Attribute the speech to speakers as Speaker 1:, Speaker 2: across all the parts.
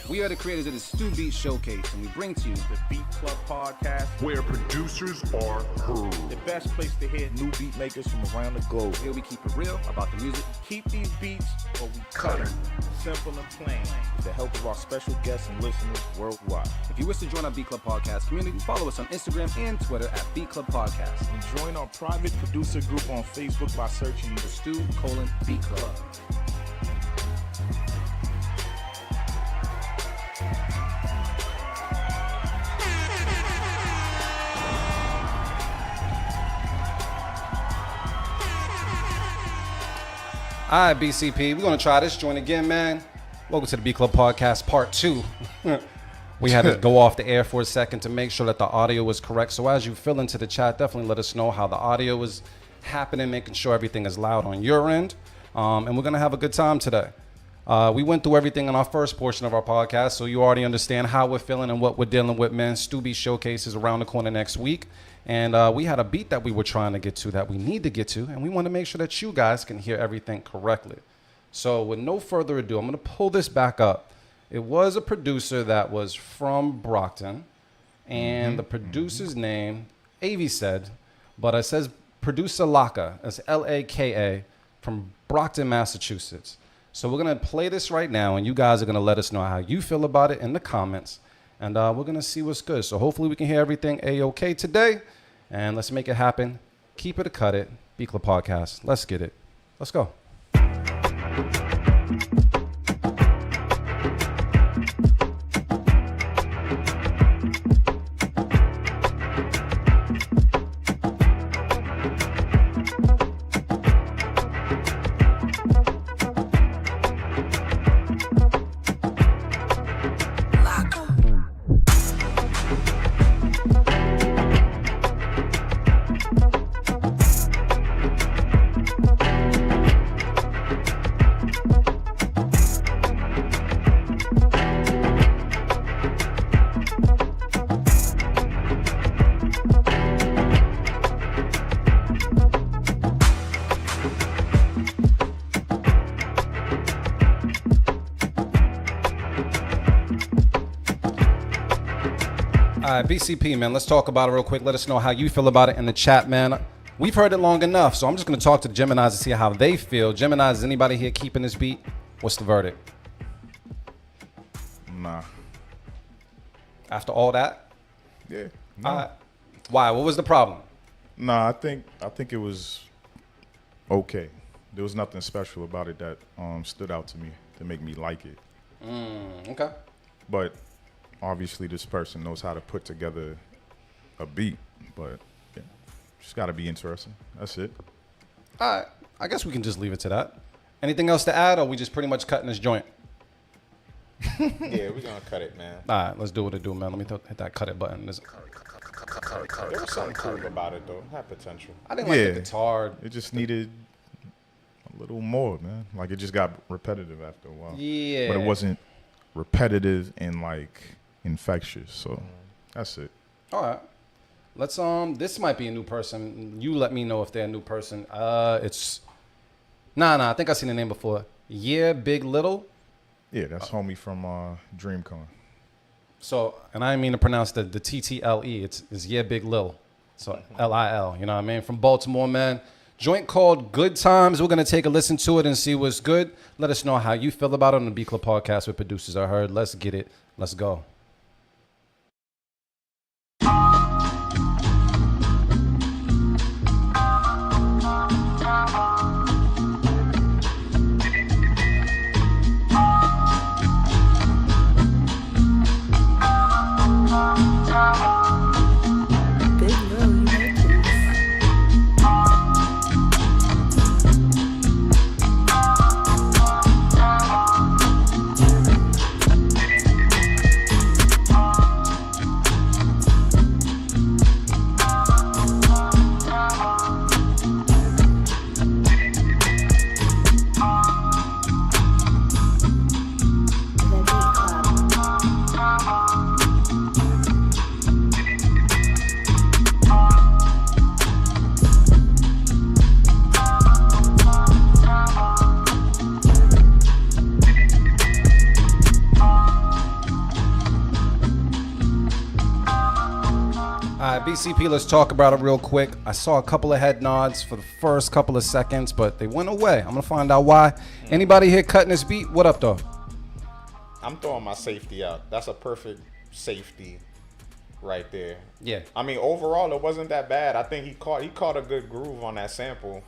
Speaker 1: We are the creators of the Stu Beat Showcase, and we bring to you
Speaker 2: the Beat Club Podcast,
Speaker 3: where producers are heard.
Speaker 2: The best place to hear new beat makers from around the globe.
Speaker 1: Here we keep it real about the music.
Speaker 2: Keep these beats or we cut them. Simple and plain. With the help of our special guests and listeners worldwide.
Speaker 1: If you wish to join our Beat Club Podcast community, follow us on Instagram and Twitter at Beat Club Podcast.
Speaker 2: And join our private producer group on Facebook by searching the
Speaker 1: Stu:"Beat Club. All right, BCP, we're going to try this joint again, man. Welcome to the Beat Club Podcast, Part 2. We had to go off the air for a second to make sure that the audio was correct. So as you fill into the chat, definitely let us know how the audio is happening, making sure everything is loud on your end. And we're going to have a good time today. We went through everything in our first portion of our podcast, so you already understand how we're feeling and what we're dealing with, man. Stu Beat Showcase is around the corner next week. And we had a beat that we were trying to get to that we need to get to, and we want to make sure that you guys can hear everything correctly. So with no further ado, I'm going to pull this back up. It was a producer that was from Brockton, and the producer's name, Avi said, but it says producer Laka. It's Laka from Brockton, Massachusetts. So we're going to play this right now, and you guys are going to let us know how you feel about it in the comments, and we're going to see what's good. So hopefully we can hear everything A-OK today, and let's make it happen. Keep it or cut it. Beat Club Podcast. Let's get it. Let's go. All right, BCP, man, let's talk about it real quick. Let us know how you feel about it in the chat, man. We've heard it long enough, so I'm just going to talk to the Geminis to see how they feel. Geminis, is anybody here keeping this beat? What's the verdict?
Speaker 4: Nah.
Speaker 1: After all that?
Speaker 4: Yeah. Nah.
Speaker 1: Why? What was the problem?
Speaker 4: Nah, I think it was okay. There was nothing special about it that stood out to me to make me like it.
Speaker 1: Okay.
Speaker 4: But obviously this person knows how to put together a beat, but yeah, just got to be interesting. That's it.
Speaker 1: All right. I guess we can just leave it to that. Anything else to add, or we just pretty much cutting this joint?
Speaker 5: Yeah, we're going to cut it, man.
Speaker 1: All right, let's do what it do, man. Let me hit that cut it button.
Speaker 5: There was something cool about it, though. Had potential.
Speaker 1: I didn't like the guitar.
Speaker 4: It just needed a little more, man. Like, it just got repetitive after a while.
Speaker 1: Yeah.
Speaker 4: But it wasn't repetitive and, like, infectious. So that's it.
Speaker 1: All right. Let's this might be a new person. You let me know if they're a new person. It's I think I've seen the name before. Yeah, Big Little.
Speaker 4: Yeah, that's homie from DreamCon.
Speaker 1: So, and I didn't mean to pronounce the TTLE. It's Yeah, Big Lil. So LIL, you know what I mean? From Baltimore, man. Joint called Good Times. We're going to take a listen to it and see what's good. Let us know how you feel about it on the Beat Club Podcast with Producers I Heard. Let's get it. Let's go. BCP, let's talk about it real quick. I saw a couple of head nods for the first couple of seconds, but they went away. I'm gonna find out why. Anybody here cutting this beat? What up, though?
Speaker 5: I'm throwing my safety out. That's a perfect safety right there.
Speaker 1: Yeah.
Speaker 5: I mean, overall, it wasn't that bad. I think he caught a good groove on that sample.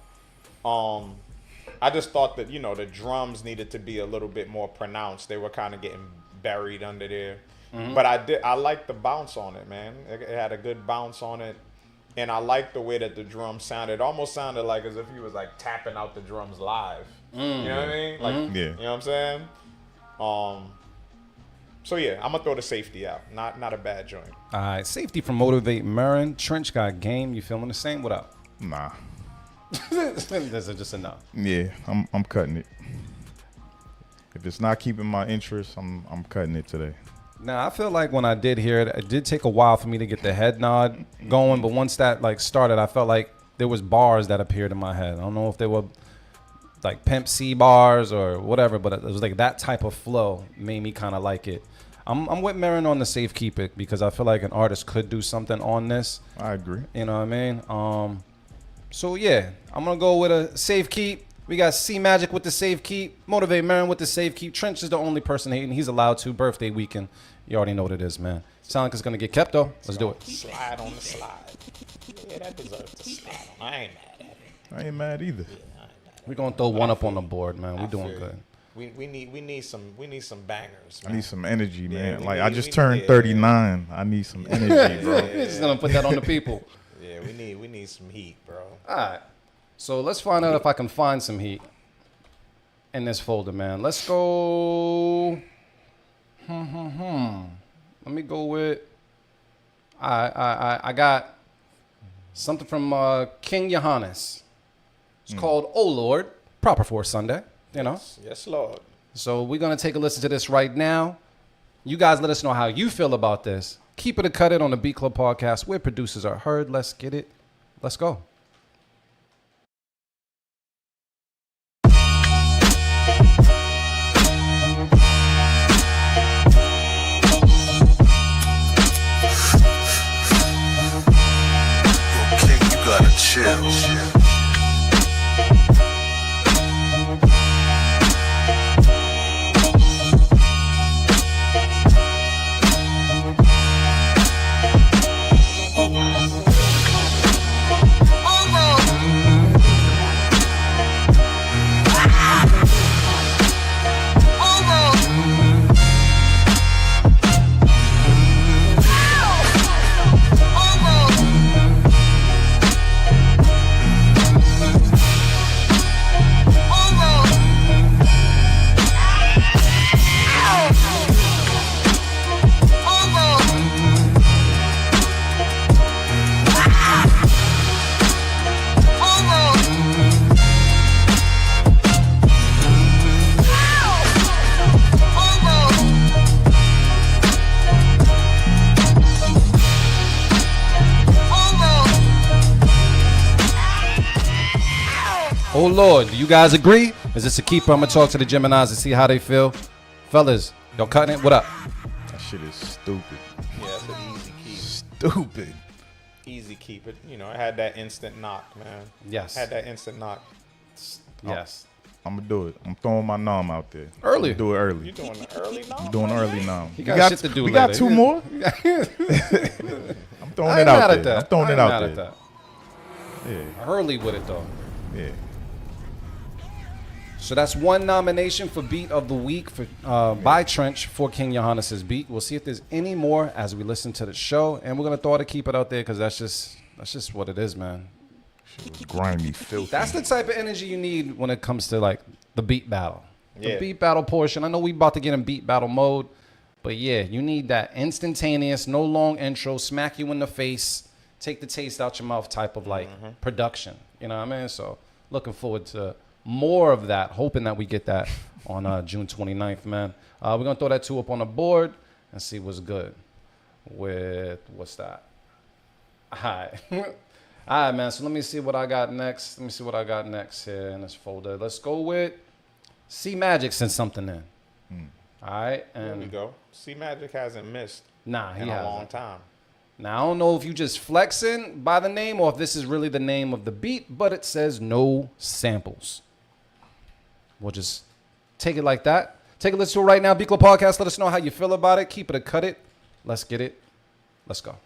Speaker 5: I just thought that, you know, the drums needed to be a little bit more pronounced. They were kind of getting buried under there. Mm-hmm. But I liked the bounce on it, man. It had a good bounce on it. And I liked the way that the drums sounded. It almost sounded like as if he was like tapping out the drums live. You know what I mean? Like,
Speaker 4: Yeah.
Speaker 5: You know what I'm saying? So yeah, I'm gonna throw the safety out. Not a bad joint.
Speaker 1: All right, safety from Motivate Marin. Trench got game. You feeling the same? What up?
Speaker 4: Nah.
Speaker 1: This is just a no.
Speaker 4: Yeah, I'm cutting it. If it's not keeping my interest, I'm cutting it today.
Speaker 1: Now, I feel like when I did hear it, it did take a while for me to get the head nod going, but once that like started, I felt like there was bars that appeared in my head. I don't know if they were like Pimp C bars or whatever, but it was like that type of flow made me kind of like it. I'm with Marin on the safe keep it because I feel like an artist could do something on this.
Speaker 4: I agree.
Speaker 1: You know what I mean? So yeah, I'm gonna go with a safe keep. We got C Magic with the safe keep, Motivate Marin with the safe keep. Trench is the only person hating. He's allowed to. Birthday weekend. You already know what it is, man. Sound like it's gonna get kept though. Let's do it.
Speaker 5: Slide on the slide. Yeah, that deserves to slide on. I ain't mad at it.
Speaker 4: I ain't mad either.
Speaker 1: We're gonna throw one up on the board, man. We're doing
Speaker 5: feel
Speaker 1: good.
Speaker 5: We need some bangers.
Speaker 4: I
Speaker 5: Man.
Speaker 4: need some energy, man.
Speaker 5: we
Speaker 4: Like
Speaker 5: need-
Speaker 4: I
Speaker 5: we
Speaker 4: just
Speaker 5: need-
Speaker 4: turned
Speaker 5: yeah.
Speaker 4: 39. I need some energy, bro.
Speaker 1: We're just gonna put that on the people.
Speaker 5: Yeah, we need some heat, bro.
Speaker 1: All right. So let's find out if I can find some heat in this folder, man. Let's go. Let me go with. I got something from King Johannes. It's called "Oh Lord," proper for Sunday. You know.
Speaker 5: Yes, Lord.
Speaker 1: So we're gonna take a listen to this right now. You guys let us know how you feel about this. Keep it or cut it on the Beat Club podcast, where producers are heard. Let's get it. Let's go.
Speaker 6: King, you gotta chill.
Speaker 1: Oh Lord, do you guys agree? Is this a keeper? I'm gonna talk to the Geminis and see how they feel. Fellas, y'all cutting it? What up?
Speaker 4: That shit is stupid.
Speaker 5: Yeah, that's an easy keep.
Speaker 4: Stupid.
Speaker 5: Easy keep it. You know, it had that instant knock, man.
Speaker 1: Yes.
Speaker 5: Had that instant knock.
Speaker 1: Yes.
Speaker 4: I'm gonna do it. I'm throwing my nom out there.
Speaker 1: Early.
Speaker 4: Do it early.
Speaker 5: You doing the early knock?
Speaker 4: I'm doing early nom.
Speaker 1: You got shit to do
Speaker 4: We
Speaker 1: later.
Speaker 4: got two more. I'm throwing it out there. I'm throwing it out there. Yeah.
Speaker 1: Early with it though.
Speaker 4: Yeah.
Speaker 1: So that's one nomination for Beat of the Week for by Trench for King Johannes' beat. We'll see if there's any more as we listen to the show, and we're gonna throw it to keep it out there because that's just what it is, man.
Speaker 4: Shit was grimy, filthy.
Speaker 1: That's the type of energy you need when it comes to like the beat battle. The
Speaker 5: Yeah.
Speaker 1: beat battle portion. I know we about to get in beat battle mode, but yeah, you need that instantaneous, no long intro, smack you in the face, take the taste out your mouth type of like production. You know what I mean? So looking forward to more of that, hoping that we get that on June 29th, man. We're going to throw that 2 up on the board and see what's good with, what's that? All right. All right, man. So let me see what I got next. Let me see what I got next here in this folder. Let's go with C Magic sent something in. All right.
Speaker 5: There we
Speaker 1: And
Speaker 5: go. C Magic hasn't missed
Speaker 1: nah, he
Speaker 5: in a
Speaker 1: hasn't.
Speaker 5: long time.
Speaker 1: Now, I don't know if you just flexing by the name or if this is really the name of the beat, but it says no samples. We'll just take it like that. Take a listen to it right now. B Club Podcast. Let us know how you feel about it. Keep it or cut it. Let's get it. Let's go.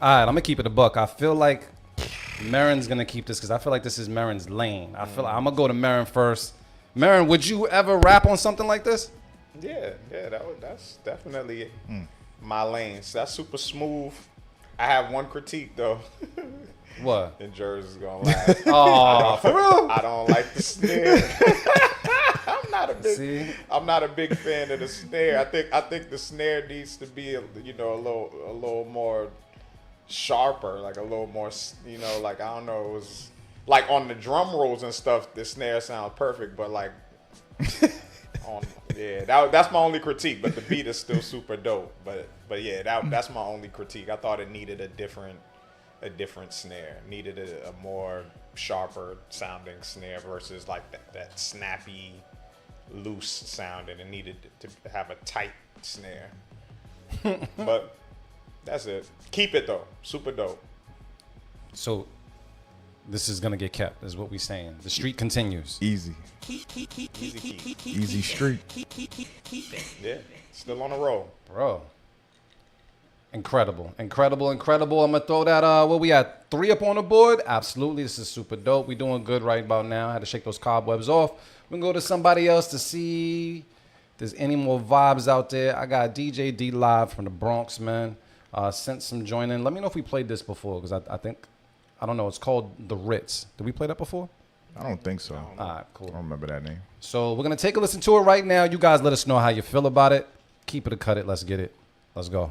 Speaker 1: All right, I'm gonna keep it a buck. I feel like Marin's gonna keep this because I feel like this is Marin's lane. I feel like I'm gonna go to Marin first. Marin, would you ever rap on something like this?
Speaker 5: Yeah, that's definitely it. My lane. So that's super smooth. I have one critique though.
Speaker 1: What?
Speaker 5: And Jersey's gonna laugh.
Speaker 1: Oh, for real?
Speaker 5: I don't like the snare.
Speaker 1: See?
Speaker 5: I'm not a big fan of the snare. I think the snare needs to be a little more sharper, like a little more, like I don't know, it was like on the drum rolls and stuff, the snare sounds perfect, but like that's my only critique, but the beat is still super dope. But yeah, that's my only critique. I thought it needed a different snare. Needed a more sharper sounding snare versus like that snappy, loose sounding. It needed to have a tight snare. But that's it. Keep it though. Super dope.
Speaker 1: So this is gonna get kept, is what we saying. The street continues.
Speaker 4: Easy. Easy street.
Speaker 5: Yeah. Still on the roll.
Speaker 1: Bro. Incredible. I'm gonna throw that what we at 3 up on the board. Absolutely. This is super dope. We doing good right about now. I had to shake those cobwebs off. We can go to somebody else to see if there's any more vibes out there. I got DJ D live from the Bronx, man. Sent some join in. Let me know if we played this before, because I don't know. It's called The Ritz. Did we play that before?
Speaker 4: I don't think so.
Speaker 1: All right, cool.
Speaker 4: I don't remember that name.
Speaker 1: So we're going to take a listen to it right now. You guys let us know how you feel about it. Keep it or cut it. Let's get it. Let's go.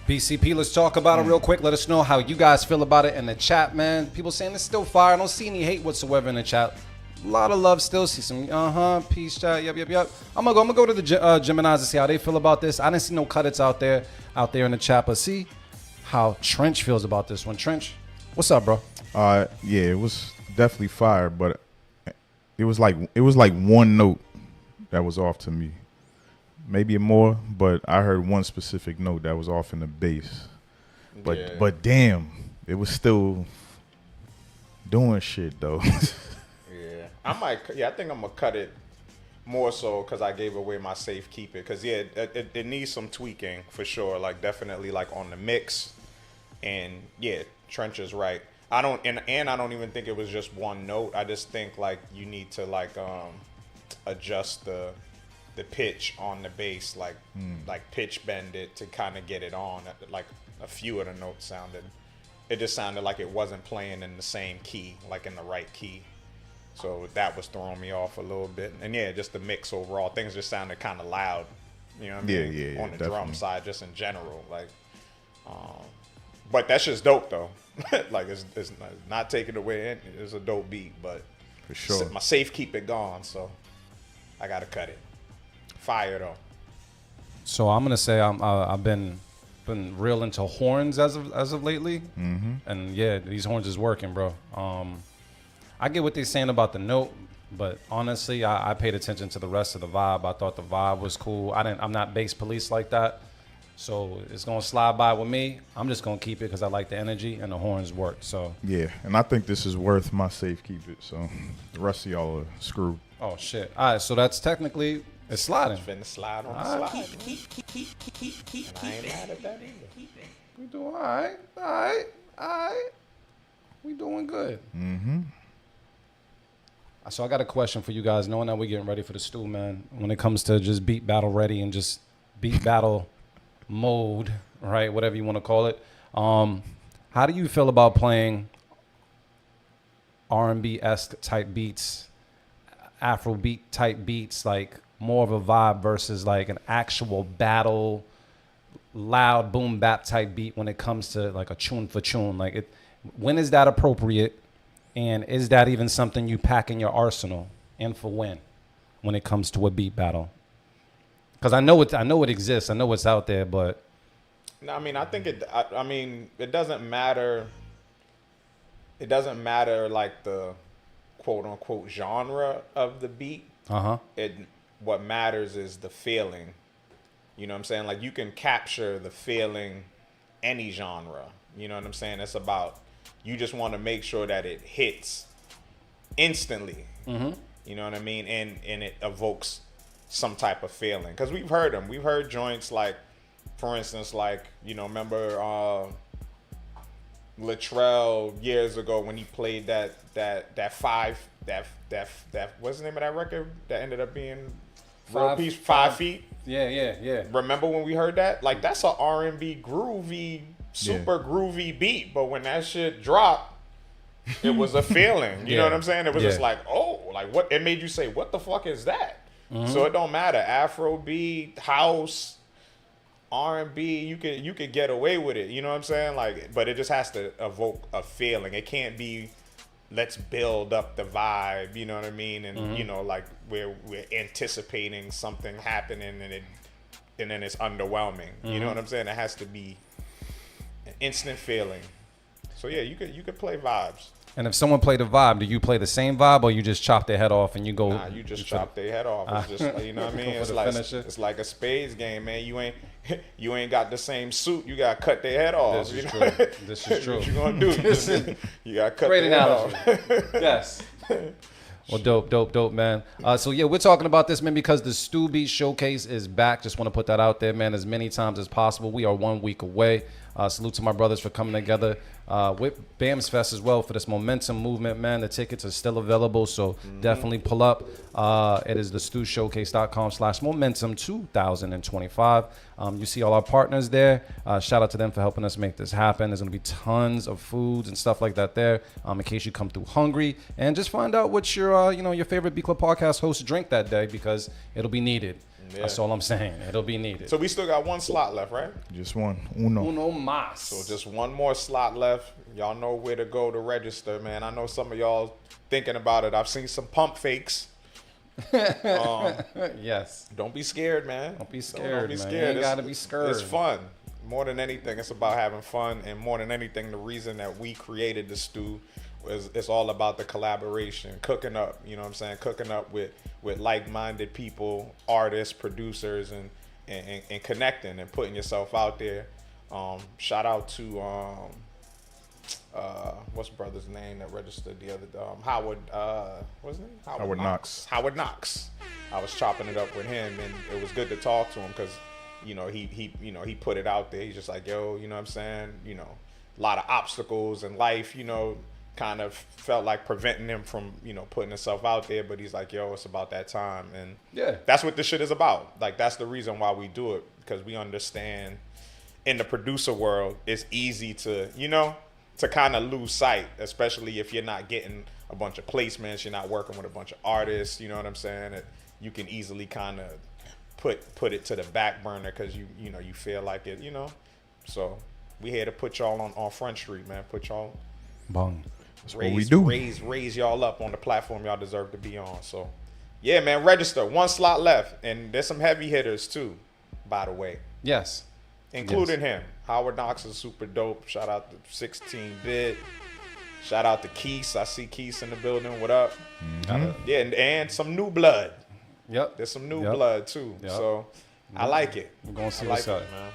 Speaker 1: BCP, let's talk about it real quick. Let us know how you guys feel about it in the chat, man. People saying it's still fire. I don't see any hate whatsoever in the chat. A lot of love still. See some, peace chat, yep. I'm gonna go to the Geminis to see how they feel about this. I didn't see no cuttits out there in the chat, but see how Trench feels about this one. Trench, what's up, bro?
Speaker 4: Yeah, it was definitely fire, but it was like one note that was off to me. Maybe more, but I heard one specific note that was off in the bass. But damn, it was still doing shit though.
Speaker 5: I think I'm gonna cut it more so because I gave away my safe keeper. Because it needs some tweaking for sure. Like definitely like on the mix, and yeah, Trench is right. I don't even think it was just one note. I just think like you need to like adjust the pitch on the bass, like pitch bend it to kind of get it on. Like a few of the notes sounded, it just sounded like it wasn't playing in the same key, like in the right key. So that was throwing me off a little bit. And yeah, just the mix overall, things just sounded kind of loud. You know what I mean?
Speaker 4: Yeah,
Speaker 5: on the
Speaker 4: definitely.
Speaker 5: drum side, just in general, like. But that's just dope though. Like it's not taking away. It's a dope beat, but
Speaker 4: For sure.
Speaker 5: my safe keep it gone, so I gotta cut it. Fire though.
Speaker 1: So I'm gonna say I've been real into horns as of lately, and yeah, these horns is working, bro. I get what they're saying about the note, but honestly, I paid attention to the rest of the vibe. I thought the vibe was cool. I'm not bass police like that, so it's gonna slide by with me. I'm just gonna keep it because I like the energy and the horns work. So
Speaker 4: Yeah, and I think this is worth my safe keep it. So the rest of y'all are screwed.
Speaker 1: oh shit. All right, so that's technically it's sliding.
Speaker 5: Finna slide on the
Speaker 1: Alright.
Speaker 5: slide. And I ain't mad at that either.
Speaker 1: We doing all right. We doing good. So I got a question for you guys, knowing that we're getting ready for the stew, man. When it comes to just beat battle ready and just beat battle mode, right? Whatever you want to call it. How do you feel about playing R&B-esque type beats, Afrobeat type beats, like more of a vibe versus like an actual battle, loud boom bap type beat when it comes to like a tune for tune? Like when is that appropriate? And is that even something you pack in your arsenal? And for when it comes to a beat battle? Because I know it exists. I know it's out there, but
Speaker 5: No, I mean, I think it doesn't matter. It doesn't matter like the quote unquote genre of the beat. What matters is the feeling. You know what I'm saying? Like you can capture the feeling any genre. You know what I'm saying? It's about, you just want to make sure that it hits instantly. You know what I mean? And it evokes some type of feeling. Because we've heard them. We've heard joints like, for instance, like, you know, remember Latrell years ago when he played that what's the name of that record that ended up being World Peace 5 Feet?
Speaker 1: Yeah.
Speaker 5: Remember when we heard that? Like that's a R&B groovy, super groovy beat, but when that shit dropped, it was a feeling. You know what I'm saying? It was just like, oh, like what? It made you say, what the fuck is that? So it don't matter. Afrobeat, house, R&B, you could get away with it. You know what I'm saying? Like, but it just has to evoke a feeling. It can't be, let's build up the vibe. You know what I mean? And you know, like we're anticipating something happening, and then it's underwhelming. You know what I'm saying? It has to be an instant feeling. So yeah, you could play vibes.
Speaker 1: And if someone played a vibe, do you play the same vibe or you just chop their head off and you go?
Speaker 5: Nah, you just chop their head off. It's just, you know what I mean? It's like a spades game, man. You ain't got the same suit. You gotta cut their head off.
Speaker 1: This is true. This is true.
Speaker 5: What you gonna do? You gotta cut
Speaker 1: Great
Speaker 5: their
Speaker 1: analogy.
Speaker 5: head off.
Speaker 1: Yes. Well, dope, man. So yeah, we're talking about this, man, because the Stew Beat Showcase is back. Just want to put that out there, man, as many times as possible. We are 1 week away. Salute to my brothers for coming together with BAMS Fest as well for this momentum movement, man. The tickets are still available, so definitely pull up. It is the stewshowcase.com/momentum 2025. You see all our partners there. Shout out to them for helping us make this happen. There's going to be tons of foods and stuff like that there in case you come through hungry. And just find out what your favorite B Club podcast host drink that day, because it'll be needed. Yeah. That's all I'm saying. It'll be needed.
Speaker 5: So we still got one slot left, right?
Speaker 4: Just one. Uno
Speaker 1: mas.
Speaker 5: So just one more slot left. Y'all know where to go to register, man. I know some of y'all thinking about it. I've seen some pump fakes.
Speaker 1: Yes.
Speaker 5: Don't be scared, man.
Speaker 1: Don't be scared,
Speaker 5: Don't be
Speaker 1: man.
Speaker 5: scared.
Speaker 1: You ain't gotta be scared.
Speaker 5: It's fun. More than anything, it's about having fun, and more than anything, the reason that we created the stew is it's all about the collaboration, cooking up. You know what I'm saying? Cooking up with like-minded people, artists, producers, and connecting and putting yourself out there. Shout out to what's brother's name that registered the other Howard what's his name?
Speaker 4: Howard Knox.
Speaker 5: Howard Knox. I was chopping it up with him, and it was good to talk to him because he put it out there. He's just like, yo, you know what I'm saying? A lot of obstacles in life, kind of felt like preventing him from, putting himself out there. But he's like, yo, it's about that time. And
Speaker 1: Yeah.
Speaker 5: that's what this shit is about. Like, that's the reason why we do it, because we understand in the producer world, it's easy to, to kind of lose sight, especially if you're not getting a bunch of placements, you're not working with a bunch of artists, you know what I'm saying? You can easily kind of put it to the back burner because you feel like it, So we here to put y'all on Front Street, man. Put y'all
Speaker 1: Bong.
Speaker 4: That's what we do.
Speaker 5: Raise y'all up on the platform y'all deserve to be on. So yeah, man, register. 1 slot left, and there's some heavy hitters too, by the way,
Speaker 1: Yes.
Speaker 5: including him. Howard Knox is super dope. Shout out to 16-bit. Shout out to Keese. I see Keese in the building. What up? Yeah, and some new blood.
Speaker 1: Yep.
Speaker 5: There's some new blood too.
Speaker 1: Yep.
Speaker 5: So I like it.
Speaker 1: We're gonna see
Speaker 5: I
Speaker 1: what's
Speaker 5: like
Speaker 1: up,
Speaker 5: it, man.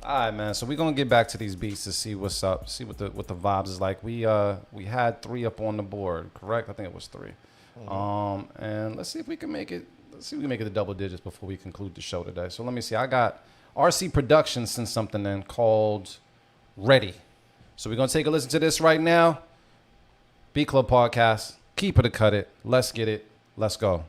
Speaker 1: All right, man. So we're gonna get back to these beats to see what's up, see what the vibes is like. We had 3 up on the board, correct? I think it was 3. And let's see if we can make it. Let's see if we can make it to double digits before we conclude the show today. So let me see. I got RC Productions sent something in called Ready. So we're gonna take a listen to this right now. Beat Club Podcast. Keep it or cut it. Let's get it. Let's go.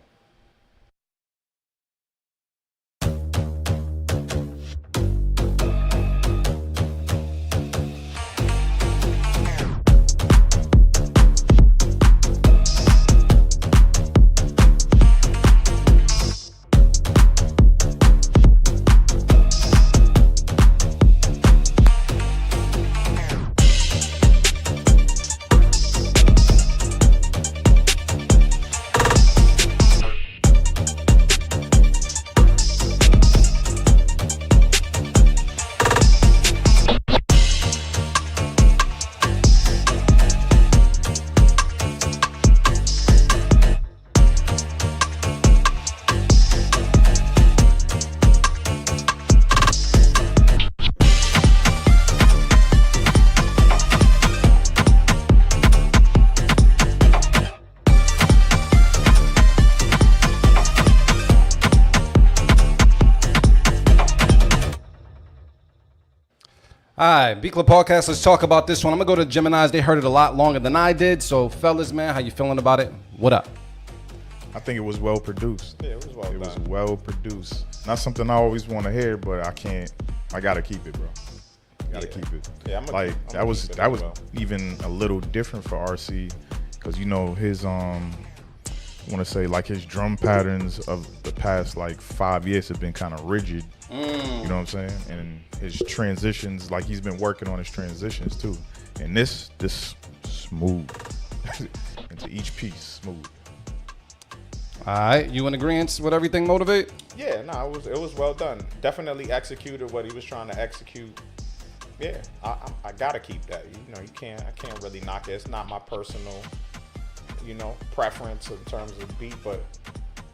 Speaker 1: All right, Beat Club Podcast, let's talk about this one. I'm going to go to Gemini's. They heard it a lot longer than I did. So, fellas, man, how you feeling about it? What up?
Speaker 4: I think it was well produced.
Speaker 5: Yeah, it was well
Speaker 4: It was
Speaker 5: done.
Speaker 4: well produced. Not something I always want to hear, but I gotta keep it, bro. Gotta keep it.
Speaker 5: Yeah, I'm
Speaker 4: that was even a little different for RC, because his I want to say like his drum patterns of the past like 5 years have been kind of rigid. You know what I'm saying? And his transitions, like he's been working on his transitions too. And this smooth into each piece, smooth.
Speaker 1: All right, you in agreement with everything, Motivate?
Speaker 5: Yeah, no, it was well done. Definitely executed what he was trying to execute. Yeah, I gotta keep that. I can't really knock it. It's not my personal, preference in terms of beat, but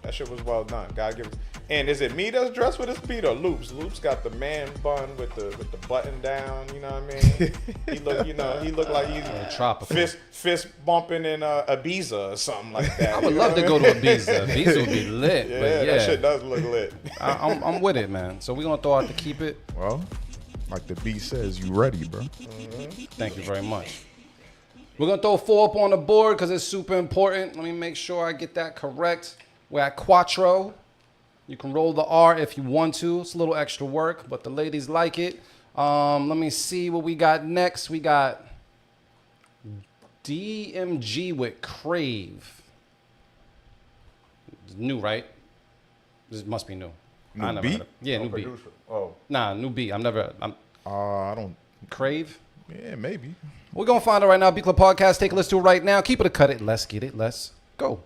Speaker 5: that shit was well done. Gotta give it. And is it me that's dressed with this beat or Loops? Loops got the man bun with the button down. You know what I mean? he looked like he's
Speaker 1: tropical.
Speaker 5: fist bumping in Ibiza or something like that.
Speaker 1: I would love to go to Ibiza. Ibiza would be lit.
Speaker 5: Yeah,
Speaker 1: but yeah,
Speaker 5: that shit does look lit.
Speaker 1: I'm with it, man. So we're gonna throw out the keep it.
Speaker 4: Well, like the beat says, you ready, bro?
Speaker 1: Thank you very much. We're gonna throw 4 up on the board because it's super important. Let me make sure I get that correct. We're at Quattro. You can roll the R if you want to. It's a little extra work, but the ladies like it. Let me see what we got next. We got DMG with Crave. It's new, right? This must be new.
Speaker 4: New
Speaker 1: I never
Speaker 4: beat?
Speaker 1: heard of- Yeah, new beat.
Speaker 5: Oh,
Speaker 1: Nah, new beat. I'm
Speaker 4: I don't.
Speaker 1: Crave.
Speaker 4: Yeah, maybe.
Speaker 1: We're gonna find it right now. Beat Club Podcast. Take a listen to it right now. Keep it or cut it. Let's get it. Let's go.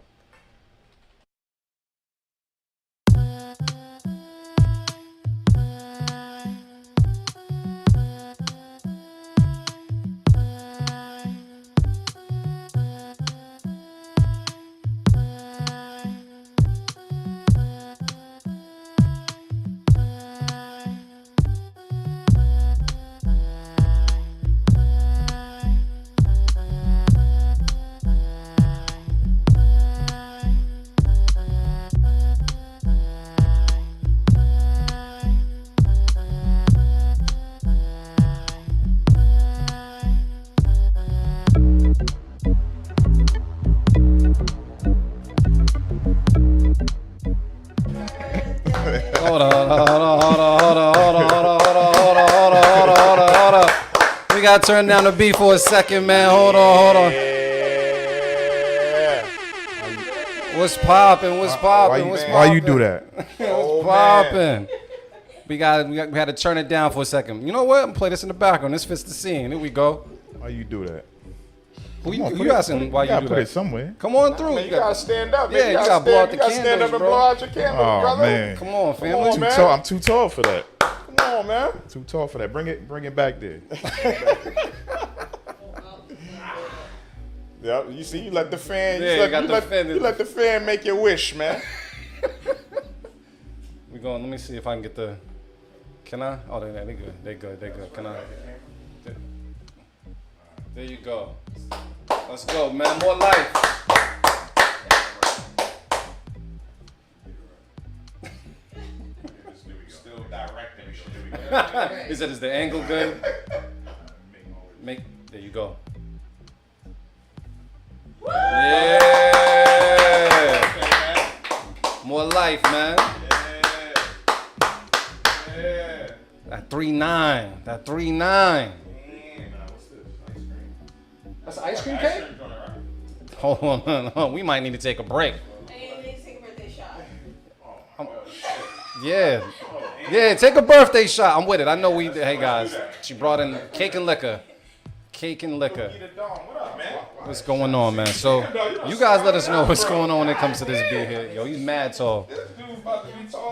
Speaker 1: gotta turn down the beat for a second, man. Hold on.
Speaker 5: Yeah.
Speaker 1: What's poppin'? What's poppin'? What's
Speaker 4: Why you
Speaker 1: poppin'?
Speaker 4: do that?
Speaker 5: Oh,
Speaker 1: What's
Speaker 5: man.
Speaker 1: poppin'? We had to turn it down for a second. You know what? I'm gonna play this in the background. This fits the scene. Here we go.
Speaker 4: Why you do that?
Speaker 1: Who
Speaker 4: Come on,
Speaker 1: you
Speaker 4: put it-
Speaker 1: asking why you
Speaker 4: gotta
Speaker 1: do
Speaker 4: put
Speaker 1: that?
Speaker 4: it somewhere.
Speaker 1: Come on through.
Speaker 5: Man, you gotta stand up.
Speaker 1: Yeah, you gotta blow out the
Speaker 5: You gotta stand
Speaker 1: candles,
Speaker 5: up and
Speaker 1: bro.
Speaker 5: blow out your candles,
Speaker 4: Oh
Speaker 5: brother.
Speaker 4: man,
Speaker 1: Come on, fam.
Speaker 5: on, man.
Speaker 4: I'm too tall for that.
Speaker 5: Come on, man.
Speaker 4: Too tall for that. Bring it back there.
Speaker 5: Yep. You see, you let the fan.
Speaker 1: Yeah, you got the fan.
Speaker 5: You let the fan make your wish, man.
Speaker 1: We going. Let me see if I can get the. Can I? Oh, they good. They good. Can I? There you go. Let's go, man. More life.
Speaker 5: Still directing.
Speaker 1: He said, "Is the angle good?" There you go. Yeah. More life, man. That 3-9. That 3-9. That's ice cream cake? Hold on. We might need to take a break. Yeah. Yeah, take a birthday shot. I'm with it. I know we. Hey, guys. She brought in cake and liquor. Cake and liquor. What's going on, man? So, you guys let us know what's going on when it comes to this beer here. Yo, he's mad tall.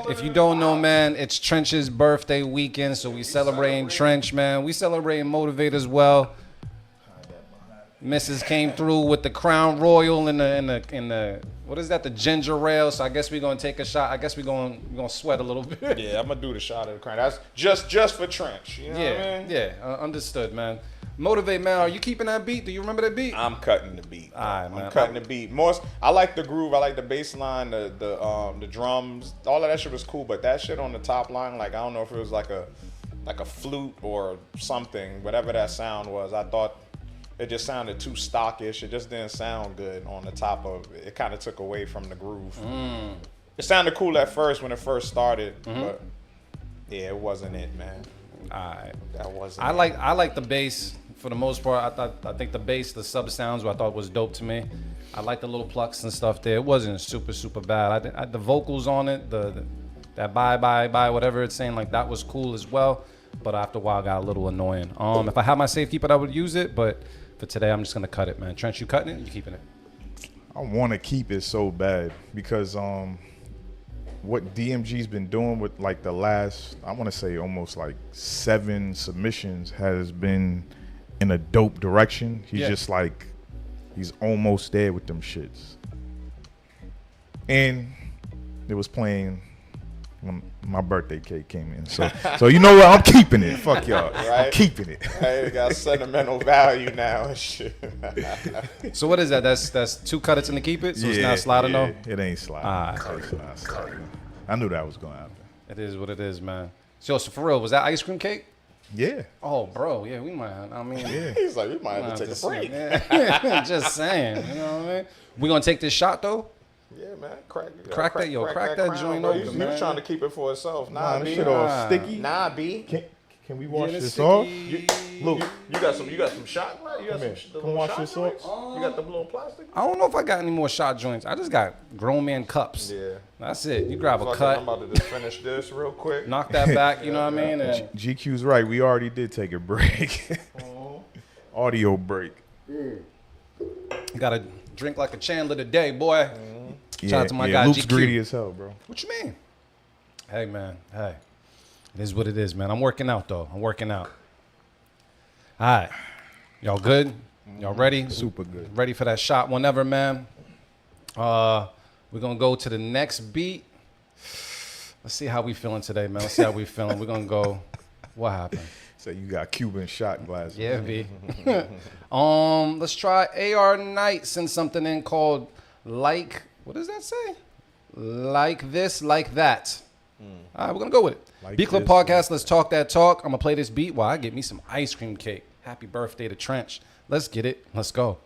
Speaker 1: If you don't know, man, it's Trench's birthday weekend, so we celebrating Trench, man. We celebrating Motivate as well. Mrs. came through with the Crown Royal in the what is that? The ginger ale. So I guess we're gonna take a shot. I guess we're gonna sweat a little bit.
Speaker 5: Yeah, I'm gonna do the shot of the crown. That's just for Trench. You know what I mean?
Speaker 1: Yeah, understood, man. Motivate, man. Are you keeping that beat? Do you remember that beat?
Speaker 5: I'm cutting the beat.
Speaker 1: All right, man.
Speaker 5: I'm cutting the beat. I like the groove. I like the bass line, the drums. All of that shit was cool, but that shit on the top line, like I don't know if it was like a flute or something, whatever that sound was. I thought it just sounded too stockish. It just didn't sound good on the top of it. It kind of took away from the groove. It sounded cool at first when it first started, but yeah, it wasn't it, man.
Speaker 1: Alright.
Speaker 5: That wasn't.
Speaker 1: I like the bass for the most part. I think the bass, the sub sounds, I thought was dope to me. I like the little plucks and stuff there. It wasn't super bad. The vocals on it, that bye whatever it's saying, like that was cool as well. But after a while, it got a little annoying. If I had my safe keeper, I would use it. But for today, I'm just gonna cut it, man. Trench, you cutting it? Or you keeping it?
Speaker 4: I want to keep it so bad because what DMG's been doing with like the last, I want to say almost like 7 submissions has been in a dope direction. He's just like, he's almost there with them shits. And it was playing when my birthday cake came in. So you know what? I'm keeping it. Fuck y'all. I'm
Speaker 5: Right.
Speaker 4: keeping it.
Speaker 5: Hey, it got sentimental value now and shit.
Speaker 1: So what is that? That's 2 cutters in the keep it. So it's not sliding though.
Speaker 4: It ain't sliding.
Speaker 1: Alright.
Speaker 4: It's not sliding. I knew that was gonna happen.
Speaker 1: It is what it is, man. So for real, was that ice cream cake?
Speaker 4: Yeah.
Speaker 1: Oh, bro, yeah, we might. I mean,
Speaker 4: Yeah.
Speaker 5: He's like, we might have to take a break.
Speaker 1: Yeah. Just saying, you know what I mean? We gonna take this shot though.
Speaker 5: Yeah, man. Crack
Speaker 1: that
Speaker 5: crown,
Speaker 1: joint
Speaker 5: bro.
Speaker 1: open,
Speaker 5: He
Speaker 1: man.
Speaker 5: was trying to keep it for itself.
Speaker 4: Nah,
Speaker 5: Nah,
Speaker 4: this
Speaker 5: B.
Speaker 4: shit all sticky.
Speaker 5: Nah, B.
Speaker 4: Can we wash
Speaker 1: Yeah,
Speaker 4: this
Speaker 1: sticky.
Speaker 4: off?
Speaker 5: Luke, you got some shot? You got
Speaker 4: Come here.
Speaker 5: some
Speaker 4: Come
Speaker 5: little
Speaker 4: wash
Speaker 5: shot
Speaker 4: this off.
Speaker 5: joints? You got the little plastic?
Speaker 1: I don't know if I got any more shot joints. I just got grown man cups.
Speaker 5: Yeah.
Speaker 1: That's it. You grab a
Speaker 5: Fuck it,
Speaker 1: cut,
Speaker 5: I'm about to just finish this real quick.
Speaker 1: knock that back. You know what I mean? And
Speaker 4: GQ's right. We already did take a break. Audio break.
Speaker 1: you gotta drink like a Chandler today, boy. Shout out to my guy
Speaker 4: Luke's
Speaker 1: GQ.
Speaker 4: greedy as hell, bro.
Speaker 1: What you mean? Hey, man. Hey. It is what it is, man. I'm working out, though. I'm working out. All right. Y'all good? Y'all ready?
Speaker 4: Super good.
Speaker 1: Ready for that shot whenever, man. We're going to go to the next beat. Let's see how we feeling today, man. Let's see how we feeling. We're going to go. What happened?
Speaker 4: So you got Cuban shot glasses.
Speaker 1: Yeah, V. Let's try AR Knight. Send something in called like, what does that say? Like this, like that. All right, we're going to go with it.
Speaker 4: Like
Speaker 1: Beat Club
Speaker 4: this,
Speaker 1: Podcast, let's talk that talk. I'm going to play this beat while I get me some ice cream cake. Happy birthday to Trench. Let's get it. Let's go.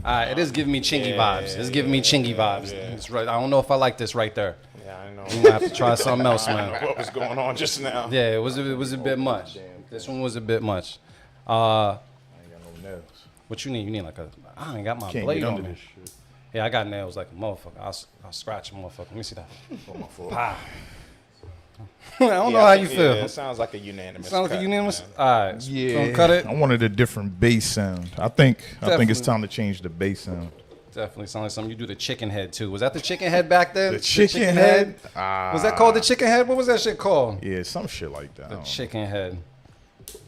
Speaker 1: It is giving me chingy vibes. It's giving me chingy vibes. It's right. I don't know if I like this right there.
Speaker 5: Yeah, I know.
Speaker 1: We might have to try something else,
Speaker 5: I don't know
Speaker 1: man.
Speaker 5: what was going on just now.
Speaker 1: Yeah, it was a bit much. This one was a bit much.
Speaker 4: I ain't got no nails.
Speaker 1: What you need? You need like a. I ain't got my
Speaker 4: Can't
Speaker 1: blade
Speaker 4: get
Speaker 1: on
Speaker 4: under
Speaker 1: me.
Speaker 4: this shit.
Speaker 1: Yeah, I got nails like a motherfucker. I'll scratch a motherfucker. Let me see that. Pow. I don't know how you feel.
Speaker 5: Yeah, it sounds like a unanimous.
Speaker 1: Sounds like
Speaker 5: cut,
Speaker 1: a unanimous.
Speaker 5: man.
Speaker 1: All right.
Speaker 4: Yeah,
Speaker 1: Gonna cut it.
Speaker 4: I wanted a different bass sound. I think
Speaker 1: Definitely.
Speaker 4: it's time to change the bass sound.
Speaker 1: Definitely sounds like something you do the chicken head too. Was that the chicken head back then?
Speaker 4: The chicken head? Ah.
Speaker 1: Was that called the chicken head? What was that shit called?
Speaker 4: Yeah, some shit like that. I
Speaker 1: The
Speaker 4: don't know.
Speaker 1: chicken head.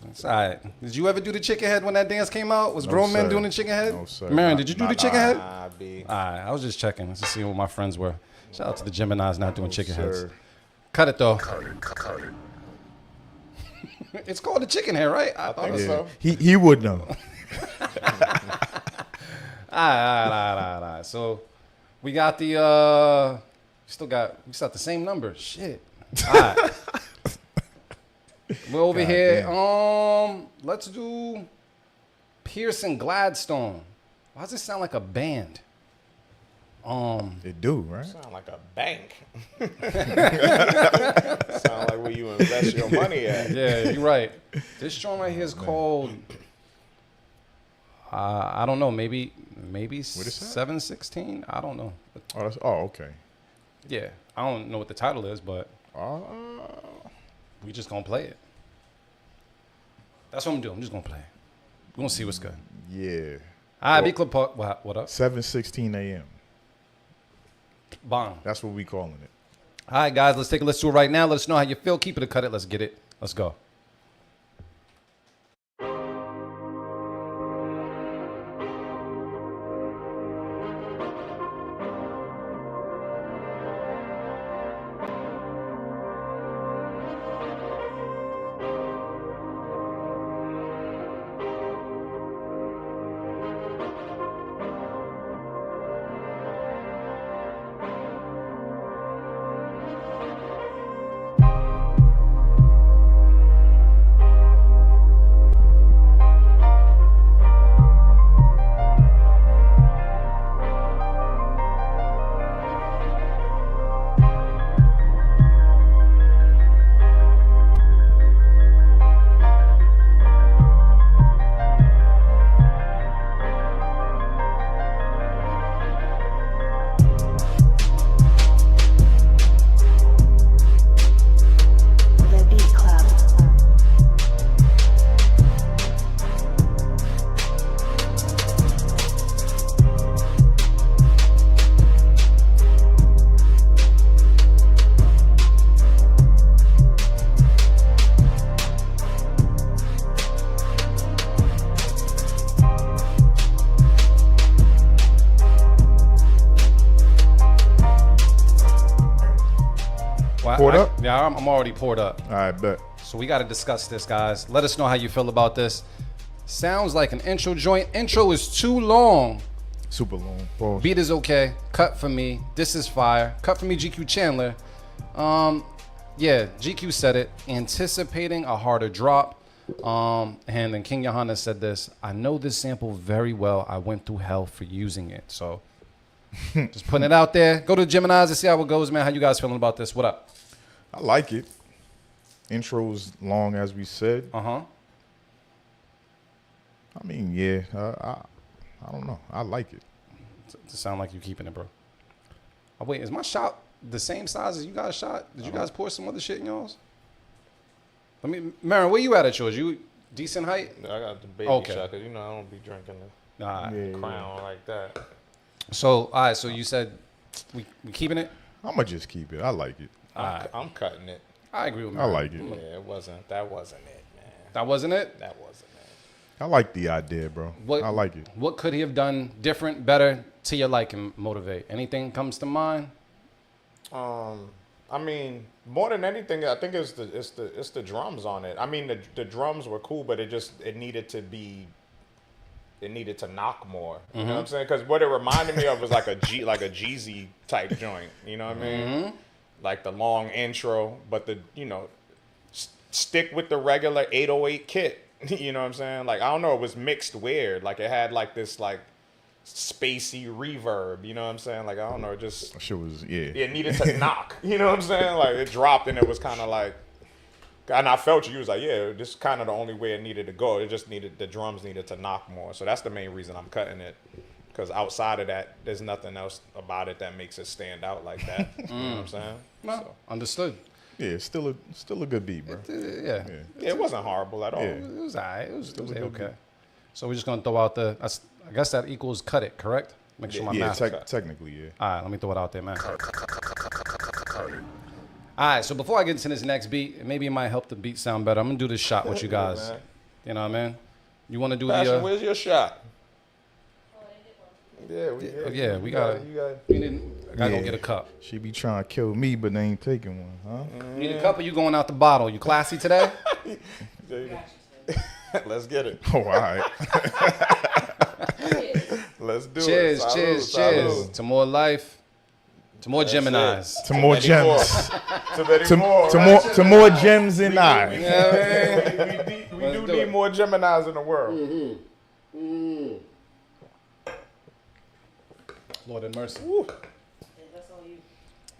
Speaker 1: That's all right. Did you ever do the chicken head when that dance came out? Was
Speaker 4: No,
Speaker 1: grown men
Speaker 4: sir.
Speaker 1: doing the chicken head?
Speaker 4: No, sir.
Speaker 1: Marion, did you do the chicken head?
Speaker 5: Nah, B.
Speaker 1: All right, I was just checking to see what my friends were. Shout out to the Geminis not doing chicken heads.
Speaker 4: Sir.
Speaker 1: Cut it though.
Speaker 6: Cut it.
Speaker 1: It's called the chicken head, right? I thought
Speaker 5: think
Speaker 1: it was.
Speaker 5: so.
Speaker 4: He would know.
Speaker 1: All right. So we got the we still got the same number. Shit. All right. We're over
Speaker 4: God
Speaker 1: here.
Speaker 4: damn.
Speaker 1: Let's do Pearson Gladstone. Why does it sound like a band?
Speaker 4: It do, right?
Speaker 5: Sound like a bank. Sound like where you invest your money at.
Speaker 1: Yeah, you're right. This joint right here is called. I don't know. Maybe
Speaker 4: is that?
Speaker 1: 716. I don't know.
Speaker 4: Okay.
Speaker 1: Yeah, I don't know what the title is, but we just gonna play it. That's what I'm doing. I'm just gonna play it. We're gonna see what's good.
Speaker 4: Yeah.
Speaker 1: All right, B Club Park. What up?
Speaker 4: 7:16 a.m.
Speaker 1: Bong.
Speaker 4: That's what we calling it.
Speaker 1: All right, guys, let's take a listen to it right now. Let us know how you feel. Keep it or cut it. Let's get it. Let's go.
Speaker 7: The Beat Club.
Speaker 1: Well,
Speaker 4: Poured up?
Speaker 1: Yeah, I'm already poured up.
Speaker 4: All right, bet.
Speaker 1: So we got to discuss this, guys. Let us know how you feel about this. Sounds like an intro joint. Intro is too long.
Speaker 4: Super long. Pause.
Speaker 1: Beat is okay. Cut for me. This is fire. Cut for me, GQ Chandler. Yeah, GQ said it. Anticipating a harder drop. And then King Johannes said this. I know this sample very well. I went through hell for using it. So just putting it out there. Go to Gemini's and see how it goes, man. How you guys feeling about this? What up?
Speaker 4: I like it. Intro's long, as we said.
Speaker 1: Uh-huh.
Speaker 4: I mean, yeah. I don't know. I like it.
Speaker 1: To sound like you keeping it, bro. Oh, wait, is my shot the same size as you guys' shot? Did you guys pour some other shit in yours? Let me, Marin, where you at yours? You decent height?
Speaker 5: I got the baby
Speaker 1: Okay.
Speaker 5: shot, 'cause you know I don't be drinking the
Speaker 1: Nah.
Speaker 4: Yeah.
Speaker 5: Crown like that.
Speaker 1: So, all right, so you said we keeping it?
Speaker 4: I'm going to just keep it. I like it.
Speaker 5: I'm cutting it.
Speaker 1: I agree with
Speaker 4: I
Speaker 1: Marin.
Speaker 4: like it.
Speaker 5: Yeah, that wasn't it, man.
Speaker 1: That wasn't it?
Speaker 5: That wasn't it.
Speaker 4: I like the idea, bro.
Speaker 1: What,
Speaker 4: I like it.
Speaker 1: What could he have done different, better to your liking, Motivate? Anything comes to mind?
Speaker 5: I mean, more than anything, I think it's the drums on it. I mean, the drums were cool, but it needed to knock more. You know what I'm saying? Because what it reminded me of was like a Jeezy type joint. You know what I mean? Like the long intro, but stick with the regular 808 kit. You know what I'm saying? Like, I don't know, it was mixed weird. Like it had like this like spacey reverb. You know what I'm saying? Like I don't know, just
Speaker 4: That shit was
Speaker 5: it needed to knock. You know what I'm saying? Like it dropped and it was kind of like, and I felt you was like, yeah, this is kind of the only way it needed to go. It just needed the drums needed to knock more. So that's the main reason I'm cutting it. Because outside of that, there's nothing else about it that makes it stand out like that. You know what I'm saying?
Speaker 1: No,
Speaker 5: So,
Speaker 1: understood.
Speaker 4: Yeah, it's still a good beat, bro.
Speaker 1: Yeah.
Speaker 5: yeah, it wasn't horrible at all.
Speaker 4: Yeah.
Speaker 1: It was all right. It was
Speaker 4: a good
Speaker 1: okay.
Speaker 4: beat.
Speaker 1: So we're just going to throw out I guess that equals cut it, correct? Make sure my
Speaker 4: Yeah,
Speaker 1: math.
Speaker 4: technically, yeah.
Speaker 1: All right, let me throw it out there, man. All right, so before I get into this next beat, maybe it might help the beat sound better. I'm going to do this shot with you guys.
Speaker 5: man.
Speaker 1: You know what I mean? You want to do
Speaker 5: Passion,
Speaker 1: the...
Speaker 5: where's your shot? Yeah,
Speaker 1: we got
Speaker 5: You got
Speaker 1: I got to go get a cup.
Speaker 4: She be trying to kill me, but they ain't taking one, huh?
Speaker 1: You need a cup or you going out the bottle? You classy today?
Speaker 5: Let's get it.
Speaker 4: Oh, all right.
Speaker 5: Let's do
Speaker 1: Cheers,
Speaker 5: it. Salud,
Speaker 1: cheers, cheers.
Speaker 5: salud.
Speaker 1: To more life. To more Geminis.
Speaker 4: To more
Speaker 5: Many
Speaker 4: gems.
Speaker 5: To many more.
Speaker 4: To more gems than I.
Speaker 5: We do need more Geminis in the world.
Speaker 1: Lord have mercy.
Speaker 5: Woo.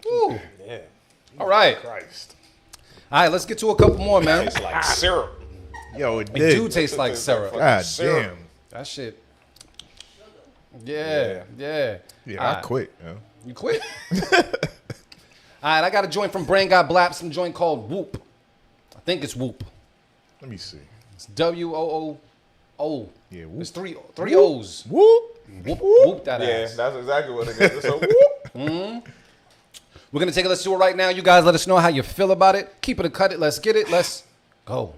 Speaker 1: Woo.
Speaker 5: Yeah.
Speaker 1: All right.
Speaker 4: Christ.
Speaker 1: All right, let's get to a couple more, man.
Speaker 5: It's like syrup.
Speaker 4: Yo, it
Speaker 1: It
Speaker 4: did.
Speaker 1: do taste like syrup.
Speaker 4: God
Speaker 5: syrup.
Speaker 4: damn.
Speaker 1: That shit. Yeah.
Speaker 4: Yeah,
Speaker 1: All
Speaker 4: I
Speaker 1: right.
Speaker 4: quit. Yo.
Speaker 1: You quit? All right, I got a joint from Brain Got Blap, some joint called Whoop. I think it's Whoop.
Speaker 4: Let me see.
Speaker 1: It's WOOO.
Speaker 4: Yeah, whoop.
Speaker 1: It's three O's.
Speaker 4: Whoop.
Speaker 1: Whoop, whoop that
Speaker 5: Yeah,
Speaker 1: ass.
Speaker 5: that's exactly what it is. It's a whoop.
Speaker 1: We're going to take a listen to it right now. You guys let us know how you feel about it. Keep it or cut it. Let's get it. Let's go.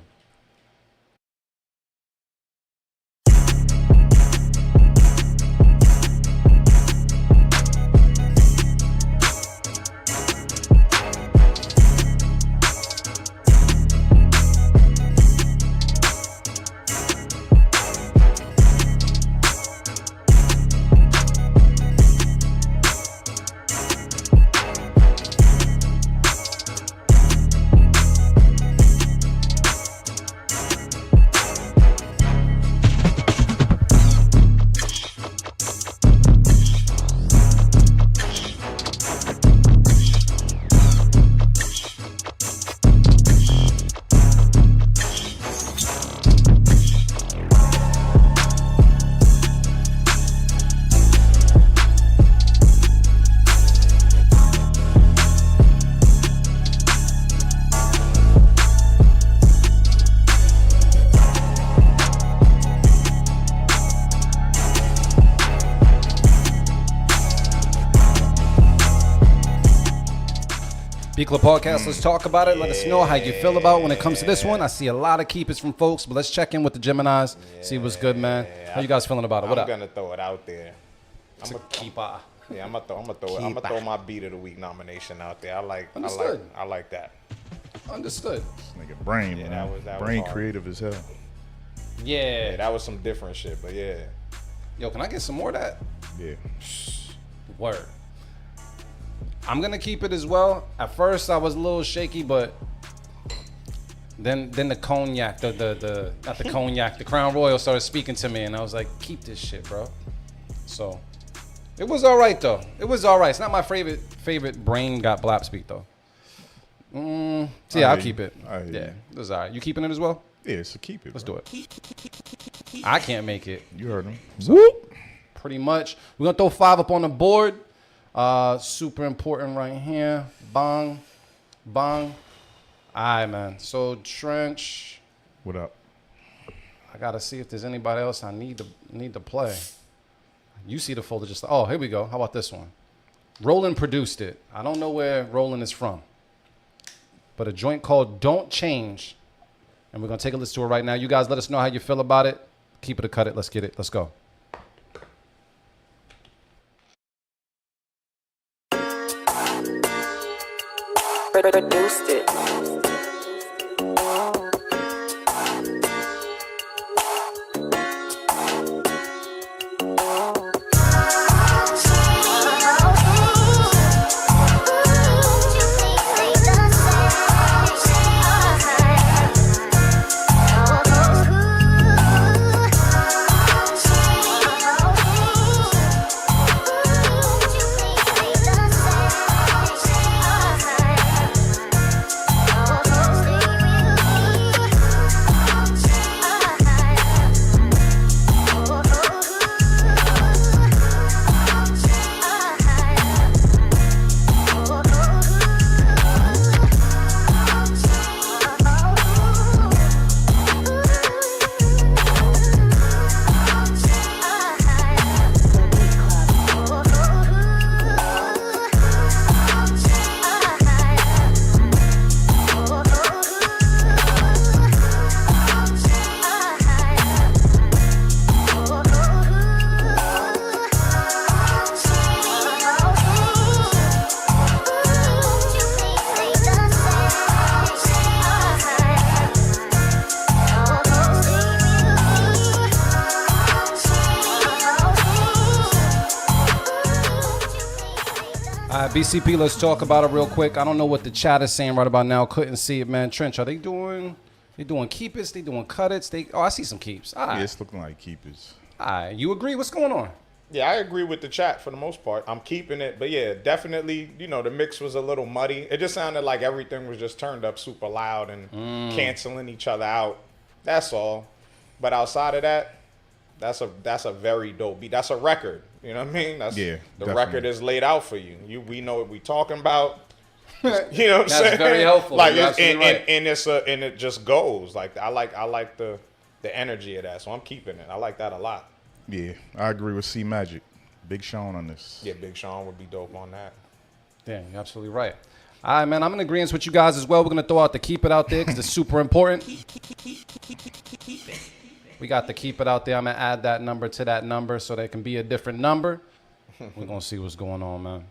Speaker 1: B Club Podcast, let's talk about it. Let us know how you feel about it when it comes to this one. I see a lot of keepers from folks, but let's check in with the Geminis, see what's good, man. How you guys feeling about it? What
Speaker 5: I'm
Speaker 1: up?
Speaker 5: gonna throw it out there.
Speaker 1: It's a keeper.
Speaker 5: Yeah, I'm gonna throw my beat of the week nomination out there. I like that.
Speaker 1: Understood.
Speaker 4: This nigga Brain,
Speaker 5: Yeah,
Speaker 4: man.
Speaker 5: that was
Speaker 4: Brain
Speaker 5: hard.
Speaker 4: creative as hell.
Speaker 1: Yeah.
Speaker 5: Yeah, that was some different shit, but yeah.
Speaker 1: Yo, can I get some more of that?
Speaker 4: Yeah.
Speaker 1: Word. I'm gonna keep it as well. At first, I was a little shaky, but then the cognac, the not the cognac, the Crown Royal started speaking to me, and I was like, keep this shit, bro. So it was all right though. It was all right. It's not my favorite Brain Got Blap speak though. So yeah, I'll keep it.
Speaker 4: I hear you.
Speaker 1: Yeah, it was all right. You keeping it as well?
Speaker 4: Yeah, so keep it.
Speaker 1: Let's
Speaker 4: bro.
Speaker 1: do it. I can't make it.
Speaker 4: You heard him. Whoop.
Speaker 1: Pretty much. We're gonna throw 5 up on the board. Super important right here. Bang. Bang. Alright, man. So Trench.
Speaker 4: What up?
Speaker 1: I gotta see if there's anybody else I need to play. You see the folder just oh, here we go. How about this one? Roland produced it. I don't know where Roland is from. But a joint called Don't Change. And we're gonna take a listen to it right now. You guys let us know how you feel about it. Keep it or cut it. Let's get it. Let's go.
Speaker 8: Produced it.
Speaker 1: BCP, let's talk about it real quick. I don't know what the chat is saying right about now. Couldn't see it, man. Trench, are they doing keepers? They doing cut its? I see some keeps. All right.
Speaker 4: Yeah, it's looking like keepers.
Speaker 1: All right. You agree? What's going on?
Speaker 5: Yeah, I agree with the chat for the most part. I'm keeping it, but yeah, definitely, the mix was a little muddy. It just sounded like everything was just turned up super loud and canceling each other out. That's all. But outside of that, that's a very dope beat. That's a record. You know what I mean? The
Speaker 4: definitely.
Speaker 5: record is laid out for you. We know what we talking about. You know what I'm saying?
Speaker 1: That's very helpful.
Speaker 5: Like,
Speaker 1: You're absolutely right.
Speaker 5: and it just goes. Like I like the energy of that. So I'm keeping it. I like that a lot.
Speaker 4: Yeah, I agree with C Magic. Big Sean on this.
Speaker 5: Yeah, Big Sean would be dope on that.
Speaker 1: Yeah, you're absolutely right. All right, man. I'm in agreement with you guys as well. We're gonna throw out the keep it out there because it's super important. We got the keep it out there. I'm gonna add that number to that number so there can be a different number. We're gonna see what's going on, man.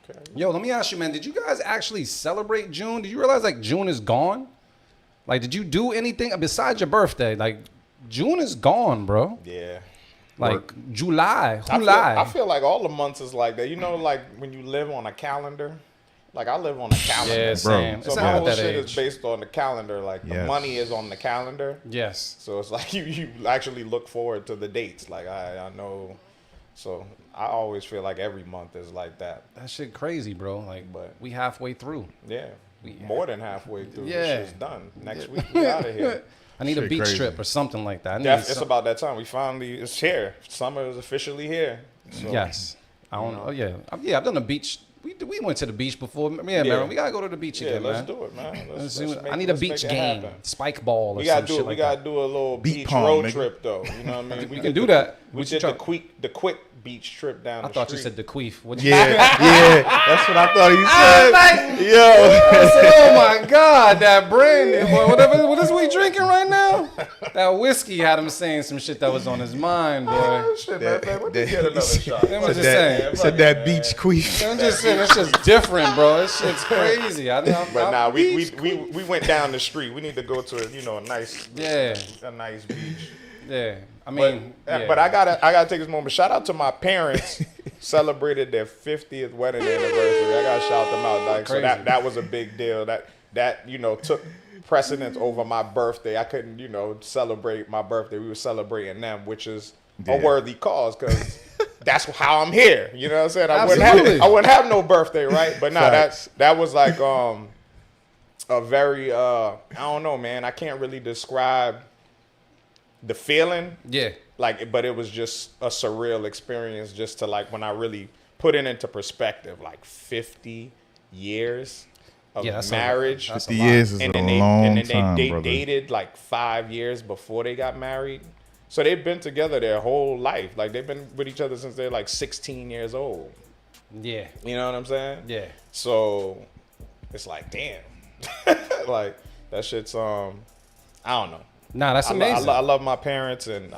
Speaker 5: Okay.
Speaker 1: Yo, let me ask you, man. Did you guys actually celebrate June? Did you realize like June is gone? Like, did you do anything besides your birthday? Like, June is gone, bro.
Speaker 5: Yeah.
Speaker 1: Like July.
Speaker 5: I feel like all the months is like that. Like when you live on a calendar. Like I live on a calendar.
Speaker 1: Yeah, same.
Speaker 5: So
Speaker 1: It's
Speaker 5: my
Speaker 1: not
Speaker 5: whole
Speaker 1: that
Speaker 5: shit
Speaker 1: age.
Speaker 5: is based on the calendar. Like the money is on the calendar.
Speaker 1: Yes.
Speaker 5: So it's like you actually look forward to the dates. Like I know. So I always feel like every month is like that.
Speaker 1: That shit crazy, bro. Like,
Speaker 5: But
Speaker 1: we halfway through.
Speaker 5: Yeah. More than halfway through.
Speaker 1: Yeah.
Speaker 5: This shit's done. Next week we out of here.
Speaker 1: I need a
Speaker 4: Shit
Speaker 1: beach
Speaker 4: crazy.
Speaker 1: trip or something like that.
Speaker 5: It's about that time. It's here. Summer is officially here. So,
Speaker 1: Yes. I don't know. Oh, yeah. I've done a beach. We went to the beach before. Yeah,
Speaker 5: Yeah.
Speaker 1: man. We gotta go to the beach
Speaker 5: Yeah,
Speaker 1: again,
Speaker 5: let's
Speaker 1: man.
Speaker 5: do it, man.
Speaker 1: I need a beach game, spike ball, or
Speaker 5: We
Speaker 1: some
Speaker 5: gotta do
Speaker 1: shit
Speaker 5: it. We
Speaker 1: like
Speaker 5: gotta
Speaker 1: that.
Speaker 5: do a little
Speaker 4: Beat
Speaker 5: beach
Speaker 4: pong,
Speaker 5: road
Speaker 4: nigga.
Speaker 5: trip, though. You know what I mean?
Speaker 1: We can do that.
Speaker 5: We
Speaker 1: What you
Speaker 5: did
Speaker 1: try-
Speaker 5: the quick beach trip down
Speaker 1: I
Speaker 5: the
Speaker 1: thought
Speaker 5: street.
Speaker 1: you said the queef.
Speaker 4: Yeah, that's what I thought you said.
Speaker 1: I said, oh my God, that brandy, boy, whatever. What is we drinking right now? That whiskey had him saying some shit that was on his mind, boy.
Speaker 5: Oh, shit, man. Let me get another shot.
Speaker 1: I'm just saying.
Speaker 4: Said that beach queef.
Speaker 1: I'm just saying, it's just different, bro. This shit's crazy.
Speaker 5: But nah, we went down the street. We need to go to a nice
Speaker 1: Yeah.
Speaker 5: a nice beach.
Speaker 1: Yeah. I mean,
Speaker 5: But I gotta take this moment. Shout out to my parents. Celebrated their 50th wedding anniversary. I gotta shout them out. Like, so
Speaker 1: Crazy.
Speaker 5: that was a big deal. That took precedence over my birthday. I couldn't celebrate my birthday. We were celebrating them, which is a worthy cause because that's how I'm here. You know what I'm saying?
Speaker 1: Absolutely.
Speaker 5: I wouldn't have no birthday, right? But nah, that was like a very I don't know, man. I can't really describe the feeling.
Speaker 1: Yeah.
Speaker 5: Like, but it was just a surreal experience just to like when I really put it into perspective, like 50 years of
Speaker 1: that's
Speaker 5: marriage.
Speaker 4: 50 years is a long time,
Speaker 5: they
Speaker 4: brother.
Speaker 5: dated like 5 years before they got married. So they've been together their whole life. Like they've been with each other since they're like 16 years old.
Speaker 1: Yeah.
Speaker 5: You know what I'm saying?
Speaker 1: Yeah.
Speaker 5: So it's like, damn. Like that shit's I don't know.
Speaker 1: Nah, that's amazing.
Speaker 5: I love my parents and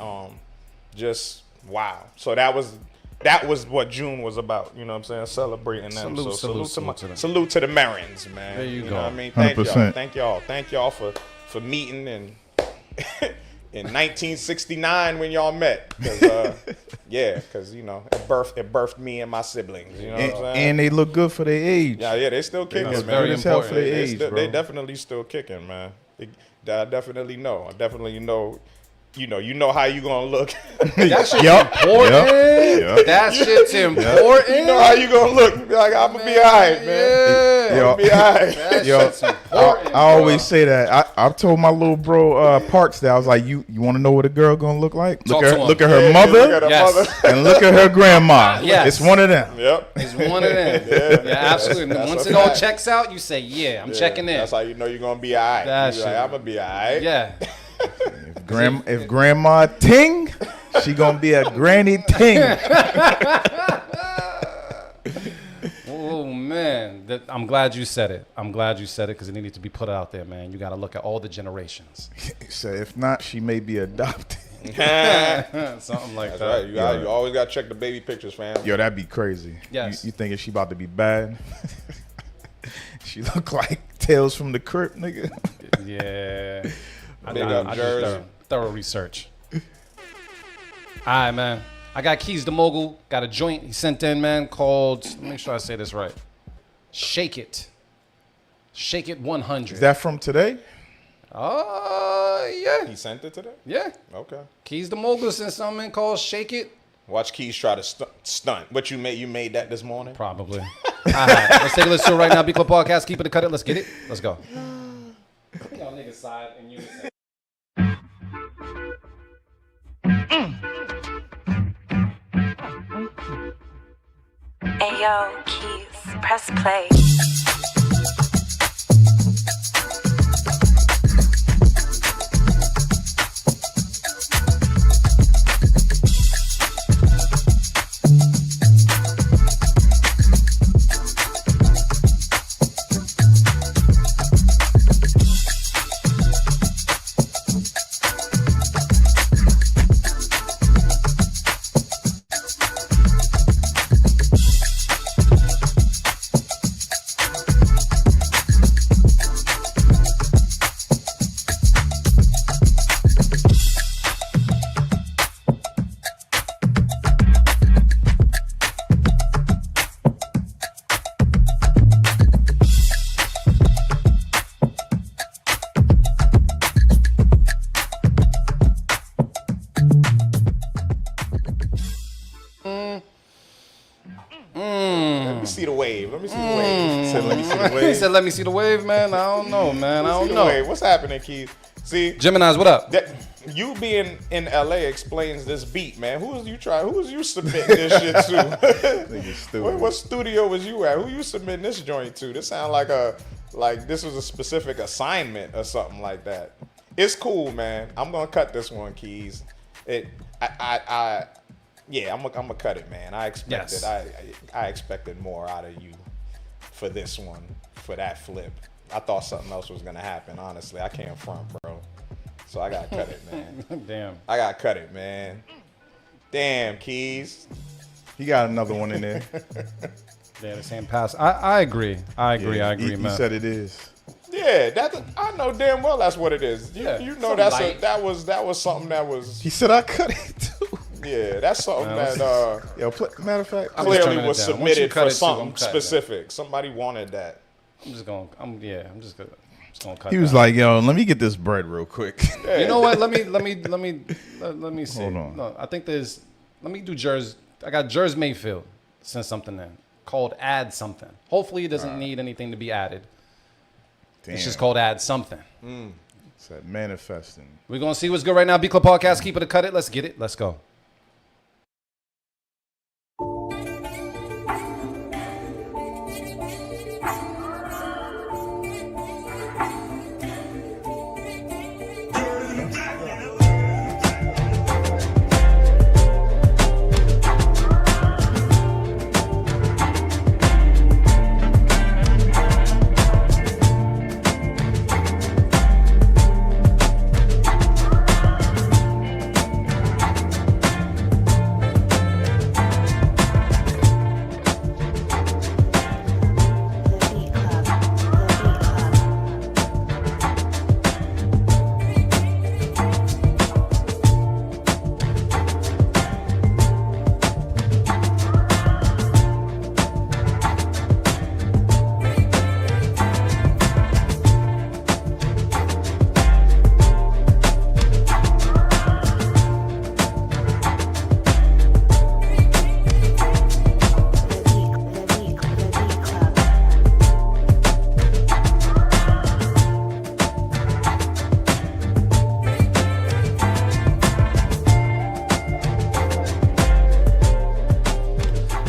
Speaker 5: just wow. So that was what June was about. You know what I'm saying? Celebrating them. Salute to the Marins, man.
Speaker 1: There you
Speaker 5: know
Speaker 1: go.
Speaker 5: what I mean? Thank
Speaker 4: 100%.
Speaker 5: y'all. Thank y'all for meeting and in 1969 when y'all met. Because it birthed me and my siblings. You know what I'm saying?
Speaker 4: And they look good for their age.
Speaker 5: Yeah, they still kicking,
Speaker 1: That's
Speaker 5: man.
Speaker 1: very
Speaker 4: Good as hell for
Speaker 1: important.
Speaker 4: their age, bro.
Speaker 5: They definitely still kicking, man. I definitely know. I definitely know. You know how you gonna look.
Speaker 1: That shit's
Speaker 4: Yup.
Speaker 1: important.
Speaker 4: Yup.
Speaker 1: That shit's important.
Speaker 5: You know how you gonna look. Be like, I'm gonna be alright, man.
Speaker 1: Yeah.
Speaker 5: I'm gonna be alright.
Speaker 1: That
Speaker 4: Yo,
Speaker 1: shit's important.
Speaker 4: I always say that. I told my little bro Parks that I was like, you want to know what a girl gonna look like?
Speaker 1: Talk to him.
Speaker 4: Look at her
Speaker 5: Yeah,
Speaker 4: mother
Speaker 5: look at her
Speaker 1: Yes.
Speaker 5: mother.
Speaker 4: and look at her grandma.
Speaker 1: Yes.
Speaker 4: It's one of them.
Speaker 5: Yep.
Speaker 1: It's one of them. Yeah, absolutely.
Speaker 5: That's
Speaker 1: Once
Speaker 5: a
Speaker 1: it all
Speaker 5: fact.
Speaker 1: checks out, you say, yeah, I'm checking in.
Speaker 5: That's how you know you're gonna be alright.
Speaker 1: That
Speaker 5: You like,
Speaker 1: shit.
Speaker 5: I'm gonna be alright.
Speaker 1: Yeah.
Speaker 4: If grandma ting, she gonna be a granny ting.
Speaker 1: Oh, man. I'm glad you said it. I'm glad you said it because it needed to be put out there, man. You got to look at all the generations.
Speaker 4: So if not, she may be adopted.
Speaker 1: Something like
Speaker 5: That's
Speaker 1: that.
Speaker 5: right. You always gotta check the baby pictures, fam.
Speaker 4: Yo, that'd be crazy.
Speaker 1: Yes.
Speaker 4: You thinking she about to be bad? She look like Tales from the Crypt, nigga.
Speaker 1: Yeah.
Speaker 5: Big up,
Speaker 1: I
Speaker 5: Jersey.
Speaker 1: did thorough research. All right, man. I got Keys to Mogul. Got a joint he sent in, man, called, let me make sure I say this right. Shake It. Shake It 100.
Speaker 4: Is that from today?
Speaker 1: Yeah.
Speaker 5: He sent it today?
Speaker 1: Yeah.
Speaker 5: Okay.
Speaker 1: Keys the Mogul sent something called Shake It.
Speaker 5: Watch Keys try to stunt. What you made that this morning?
Speaker 1: Probably. All right. Let's take a listen to it right now. B Club Podcast. Keep it to cut it. Let's get it. Let's go. Y'all niggas side in unison.
Speaker 8: Ayo, Keys, press play.
Speaker 5: Let me see the wave. Let me see the wave. Said, let me see the
Speaker 1: He
Speaker 5: wave.
Speaker 1: said, let me see the wave, man. I don't know, man. I
Speaker 5: See
Speaker 1: don't
Speaker 5: the
Speaker 1: know.
Speaker 5: wave. What's happening, Keith? See,
Speaker 1: Gemini's, what up?
Speaker 5: that you being in LA explains this beat, man. Who's you submitting this shit to?
Speaker 4: Nigga stupid.
Speaker 5: What studio was you at? Who you submitting this joint to? This sound like this was a specific assignment or something like that. It's cool, man. I'm gonna cut this one, Keys. Yeah, I'm gonna cut it, man. I expected I expected more out of you for this one, for that flip. I thought something else was gonna happen. Honestly, I can't front, bro. So I gotta cut it, man.
Speaker 1: Damn.
Speaker 5: I gotta cut it, man. Damn, Keys.
Speaker 4: He got another one in there.
Speaker 1: Yeah, the same pass. I agree. I agree,
Speaker 4: Yeah,
Speaker 1: man.
Speaker 4: He said it is.
Speaker 5: Yeah, I know damn well that's what it is. You know
Speaker 1: something
Speaker 5: that
Speaker 1: light.
Speaker 5: that was something that was.
Speaker 4: He said I cut it too.
Speaker 5: Yeah, that's something
Speaker 1: Man,
Speaker 5: that
Speaker 4: Yo, matter of fact,
Speaker 1: I'm just
Speaker 5: clearly
Speaker 1: turning
Speaker 5: was
Speaker 1: it down. Once you
Speaker 5: submitted
Speaker 1: cut
Speaker 5: for
Speaker 1: it too,
Speaker 5: something
Speaker 1: I'm cutting it.
Speaker 5: specific. Somebody wanted that.
Speaker 1: I'm just gonna cut
Speaker 4: he was
Speaker 1: that.
Speaker 4: like, "Yo, let me get this bread real quick."
Speaker 1: You know what? Let me see.
Speaker 4: Hold on.
Speaker 1: No, I think there's. Let me do Jers. I got Jers Mayfield sent something in called Add Something. Hopefully, it doesn't need anything to be added.
Speaker 4: Damn.
Speaker 1: It's just called Add Something.
Speaker 4: It's that manifesting.
Speaker 1: We're gonna see what's good right now. B Club Podcast. Keep it to cut it. Let's get it. Let's go.
Speaker 7: The Beat Club. The Beat Club. The Beat Club.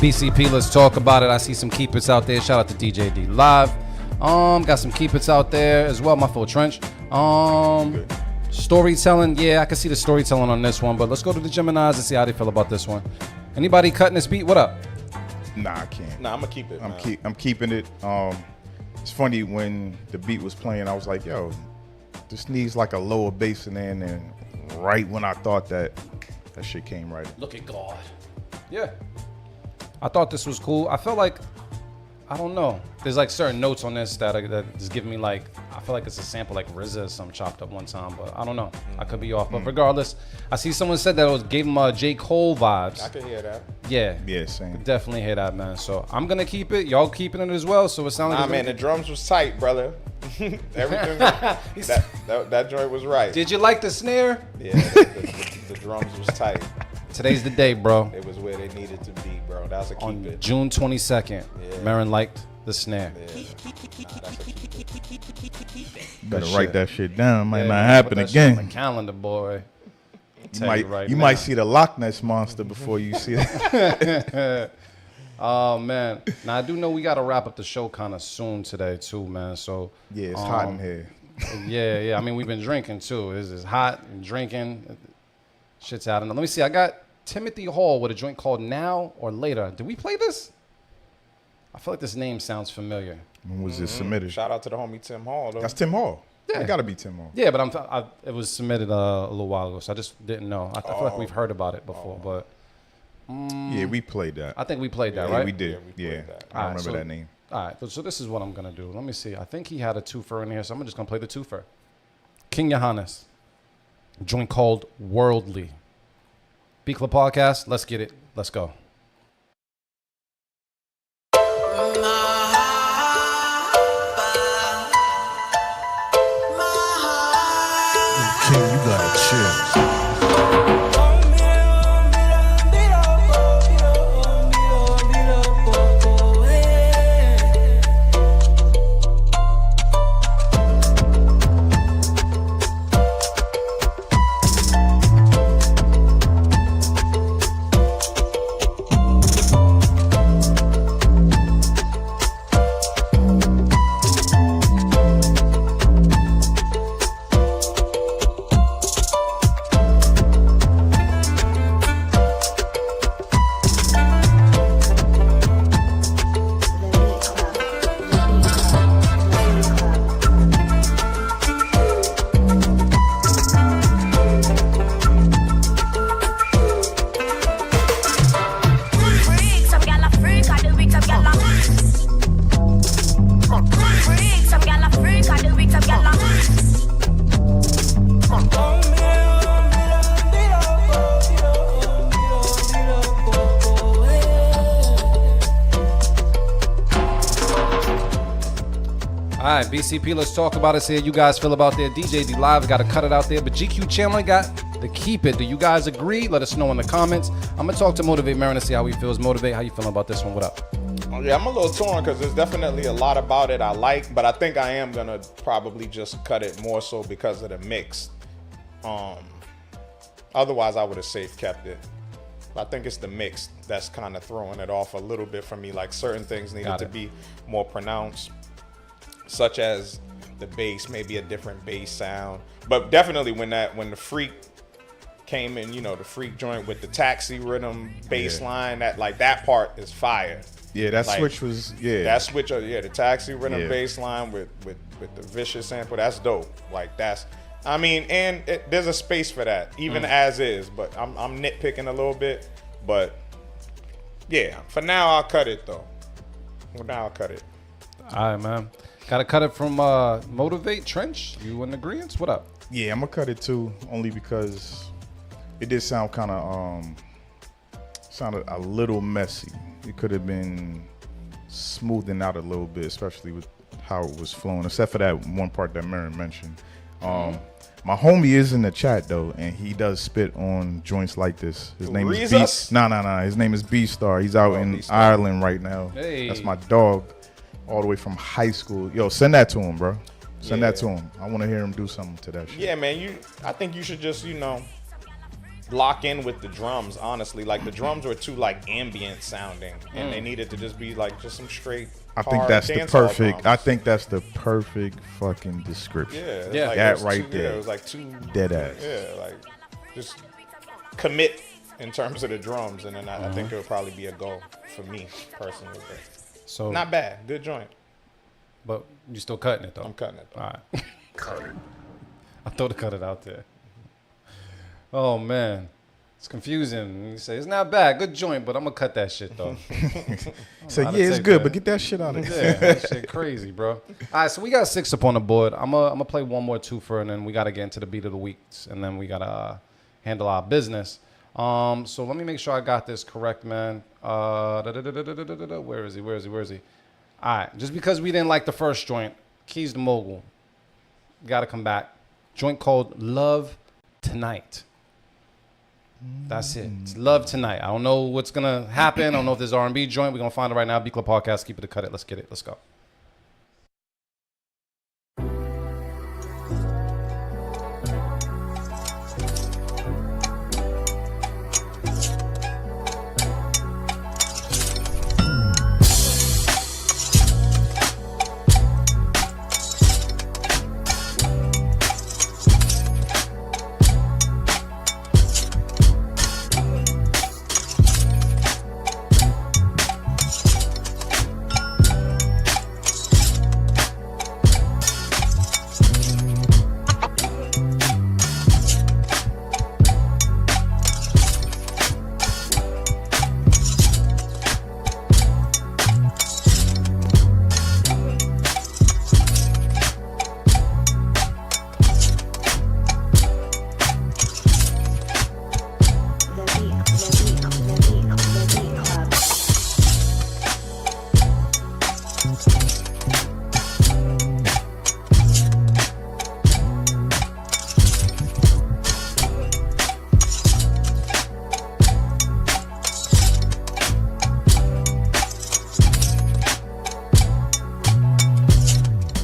Speaker 1: BCP, let's talk about it. I see some keepers out there. Shout out to DJ D Live. Got some keepers out there as well. My full trench. Storytelling. Yeah, I can see the storytelling on this one. But let's go to the Geminis and see how they feel about this one. Anybody cutting this beat? What up?
Speaker 4: Nah, I can't.
Speaker 5: Nah, I'm gonna keep it. man.
Speaker 4: I'm keeping it. It's funny when the beat was playing, I was like, "Yo, this needs like a lower bass in there." And then right when I thought that shit came right.
Speaker 1: Look at God. Yeah. I thought this was cool. I felt like, I don't know. There's like certain notes on this that just give me like I feel like it's a sample like RZA or something chopped up one time, but I don't know. I could be off. But regardless, I see someone said that it gave him J. Cole vibes.
Speaker 5: I could hear that.
Speaker 1: Yeah.
Speaker 4: Yeah, same.
Speaker 1: Definitely hear that, man. So I'm gonna keep it. Y'all keeping it as well. So it sounds like
Speaker 5: Nah, man, the drums was tight, brother. Everything. that joint was right.
Speaker 1: Did you like the snare?
Speaker 5: Yeah, the drums was tight.
Speaker 1: Today's the day, bro.
Speaker 5: It was where they needed to be, bro. That was a keep
Speaker 1: On
Speaker 5: it.
Speaker 1: June 22nd,
Speaker 5: Yeah.
Speaker 1: Marin liked the snare.
Speaker 5: Yeah. Nah, that's a keep it.
Speaker 4: Better
Speaker 1: Good
Speaker 4: write
Speaker 1: shit.
Speaker 4: that shit down. Might
Speaker 1: Yeah,
Speaker 4: not
Speaker 1: man,
Speaker 4: happen
Speaker 1: put that shit on
Speaker 4: again.
Speaker 1: the calendar, boy.
Speaker 4: You might see the Loch Ness monster before you see it.
Speaker 1: Oh man. Now I do know we gotta wrap up the show kind of soon today too, man. So
Speaker 4: Yeah, it's hot in here.
Speaker 1: yeah. I mean, we've been drinking too. It's hot and drinking. Shit's out. And let me see. I got Timothy Hall with a joint called Now or Later. Did we play this? I feel like this name sounds familiar.
Speaker 4: When was it submitted?
Speaker 5: Shout out to the homie Tim Hall, though.
Speaker 4: That's Tim Hall.
Speaker 1: Yeah.
Speaker 4: It gotta be Tim Hall.
Speaker 1: Yeah, but it was submitted a little while ago, so I just didn't know. I feel like we've heard about it before, but
Speaker 4: Yeah, we played that.
Speaker 1: I think we played that,
Speaker 4: Yeah,
Speaker 1: right?
Speaker 4: we did.
Speaker 5: we
Speaker 4: Yeah,
Speaker 5: played that.
Speaker 4: I
Speaker 1: Alright,
Speaker 4: remember
Speaker 1: so-
Speaker 4: that name.
Speaker 1: All right, so this is what I'm gonna do. Let me see. I think he had a twofer in here, so I'm just gonna play the twofer. King Johannes, joint called Worldly. B Club Podcast. Let's get it. Let's go.
Speaker 6: King, you gotta chill.
Speaker 7: Freak, some gal a freak, I the week, some gal a freak, some gal a freak, I the week, some gal a
Speaker 1: All right, BCP, let's talk about it. See how you guys feel about there. DJ D Live got to cut it out there, but GQ Chandler got the keep it. Do you guys agree? Let us know in the comments. I'm gonna talk to Motivate Marin to see how he feels. Motivate, how you feeling about this one? What up?
Speaker 5: Yeah, I'm a little torn because there's definitely a lot about it I like, but I think I am gonna probably just cut it more so because of the mix. Otherwise, I would have safe kept it. I think it's the mix that's kind of throwing it off a little bit for me. Like certain things needed
Speaker 1: Got
Speaker 5: to
Speaker 1: it.
Speaker 5: be more pronounced, such as the bass, maybe a different bass sound. But definitely when the freak came in, you know, the freak joint with the taxi rhythm bass line, that part is fire.
Speaker 4: Yeah, that
Speaker 5: Like,
Speaker 4: switch was
Speaker 5: That switch, the taxi rhythm
Speaker 4: Yeah.
Speaker 5: bass line with the vicious sample, that's dope. Like there's a space for that, even as is. But I'm nitpicking a little bit. But yeah, for now I'll cut it though. For now I'll cut it.
Speaker 1: All right, man. Got to cut it from Motivate Trench. You in agreement? What up?
Speaker 4: Yeah, I'm gonna cut it too, only because it did sound kind of sounded a little messy. It could have been smoothing out a little bit, especially with how it was flowing. Except for that one part that Marin mentioned. My homie is in the chat though, and he does spit on joints like this. His name is
Speaker 5: Reezus?
Speaker 4: B. Nah. His name is B Star. He's out in
Speaker 5: B-Star.
Speaker 4: Ireland right now.
Speaker 1: Hey.
Speaker 4: That's my dog, all the way from high school. Yo, send that to him, bro. Send that to
Speaker 5: Yeah.
Speaker 4: him. I want to hear him do something to that shit.
Speaker 5: Yeah, man. I think you should just lock in with the drums. Honestly, like the drums were too like ambient sounding, and they needed to just be like just some straight.
Speaker 4: I think
Speaker 5: hard
Speaker 4: that's the
Speaker 5: dancehall
Speaker 4: perfect.
Speaker 5: drums.
Speaker 4: I think that's the perfect fucking description.
Speaker 5: Yeah, it's
Speaker 1: Yeah.
Speaker 5: like,
Speaker 4: That
Speaker 5: it was
Speaker 4: right
Speaker 5: too,
Speaker 4: there.
Speaker 5: Yeah, it was like too
Speaker 4: Dead ass.
Speaker 5: Yeah, like just commit in terms of the drums, and then I think it would probably be a goal for me personally. But
Speaker 1: So,
Speaker 5: not bad, good joint.
Speaker 1: but you still cutting it though.
Speaker 5: I'm cutting it. Though.
Speaker 1: All right. I thought to cut it out there. Oh man. It's confusing. You say, it's not bad. Good joint, but I'm going to cut that shit, though.
Speaker 4: Say,
Speaker 1: how to
Speaker 4: yeah, it's
Speaker 1: take
Speaker 4: good,
Speaker 1: that.
Speaker 4: but get that shit out of
Speaker 1: Yeah,
Speaker 4: here.
Speaker 1: that shit crazy, bro. All right, so we got 6 up on the board. I'm gonna play one more twofer, and then we got to get into the beat of the weeks, and then we got to handle our business. So let me make sure I got this correct, man. Where is he? All right, just because we didn't like the first joint, Keys to Mogul, got to come back. Joint called Love Tonight. That's it. It's Love Tonight. I don't know what's going to happen. I don't know if there's R&B joint. We're going to find it right now. B Club Podcast. Keep it to cut it. Let's get it. Let's go.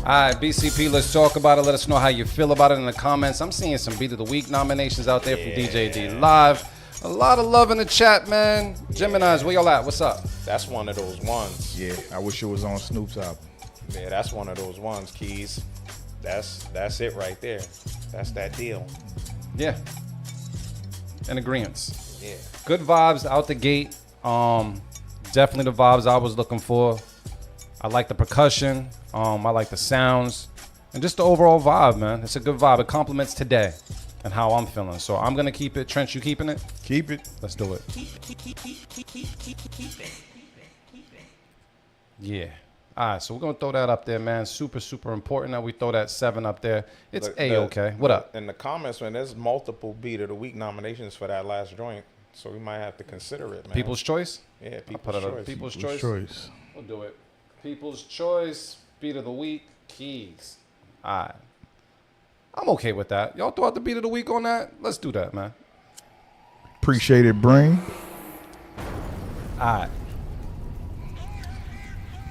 Speaker 1: All right, BCP, let's talk about it. Let us know how you feel about it in the comments. I'm seeing some Beat of the Week nominations out there from DJ D Live. A lot of love in the chat, man. Geminis, where y'all at? What's up?
Speaker 5: That's one of those ones.
Speaker 4: Yeah, I wish it was on Snoop's album.
Speaker 5: Yeah, that's one of those ones, Keys. That's it right there. That's that deal.
Speaker 1: Yeah. In agreement.
Speaker 5: Yeah.
Speaker 1: Good vibes out the gate. Definitely the vibes I was looking for. I like the percussion. I like the sounds. And just the overall vibe, man. It's a good vibe. It complements today and how I'm feeling. So I'm going to keep it. Trench, you keeping it?
Speaker 4: Keep it.
Speaker 1: Let's do it. Yeah. All right, so we're going to throw that up there, man. Super, super important that we throw that 7 up there. It's
Speaker 5: Look,
Speaker 1: A-okay. What up?
Speaker 5: In the comments, man, there's multiple Beat of the Week nominations for that last joint. So we might have to consider it, man.
Speaker 1: People's Choice?
Speaker 5: Yeah,
Speaker 1: I'll put it up.
Speaker 5: choice.
Speaker 1: People's
Speaker 4: Choice.
Speaker 1: Choice. We'll do it. People's Choice, Beat of the Week, Keys. All right. I'm okay with that. Y'all throw out the Beat of the Week on that? Let's do that, man.
Speaker 4: Appreciate it, Brain.
Speaker 1: All right.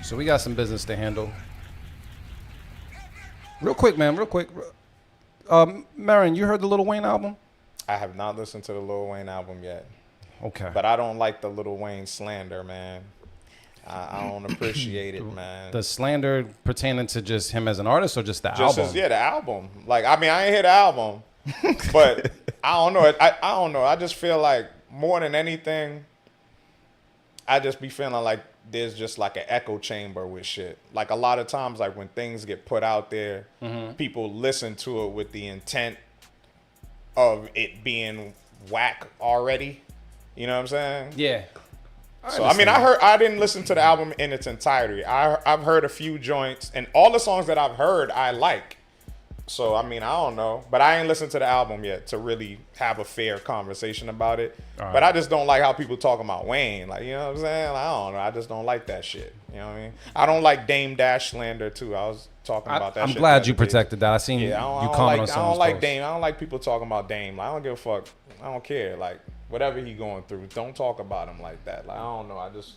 Speaker 1: So we got some business to handle. Real quick, man. Real quick. Marin, you heard the Lil Wayne album?
Speaker 5: I have not listened to the Lil Wayne album yet.
Speaker 1: Okay.
Speaker 5: But I don't like the Lil Wayne slander, man. I don't appreciate it, man.
Speaker 1: The slander pertaining to just him as an artist or just the
Speaker 5: Just
Speaker 1: album?
Speaker 5: the album. Like, I mean, I ain't hear the album, but I don't know. I don't know. I just feel like more than anything, I just be feeling like there's just like an echo chamber with shit. Like a lot of times, like when things get put out there, people listen to it with the intent of it being whack already. You know what I'm saying?
Speaker 1: Yeah.
Speaker 5: So I mean, I didn't listen to the album in its entirety. I've heard a few joints, and all the songs that I've heard I like. So I mean, I don't know, but I ain't listened to the album yet to really have a fair conversation about it.
Speaker 1: All right.
Speaker 5: But I just don't like how people talk about Wayne. Like, you know what I'm saying? Like, I don't know. I just don't like that shit. You know what I mean? I don't like Dame Dash slander too. I was talking about that.
Speaker 1: I'm
Speaker 5: shit
Speaker 1: glad
Speaker 5: the
Speaker 1: you
Speaker 5: other day.
Speaker 1: protected that. I seen
Speaker 5: Yeah,
Speaker 1: you
Speaker 5: I don't
Speaker 1: comment
Speaker 5: like,
Speaker 1: on some
Speaker 5: I don't
Speaker 1: of
Speaker 5: like
Speaker 1: those
Speaker 5: Dame. I don't like people talking about Dame. Like, I don't give a fuck. I don't care. Like, whatever he going through, don't talk about him like that. Like, I don't know. I just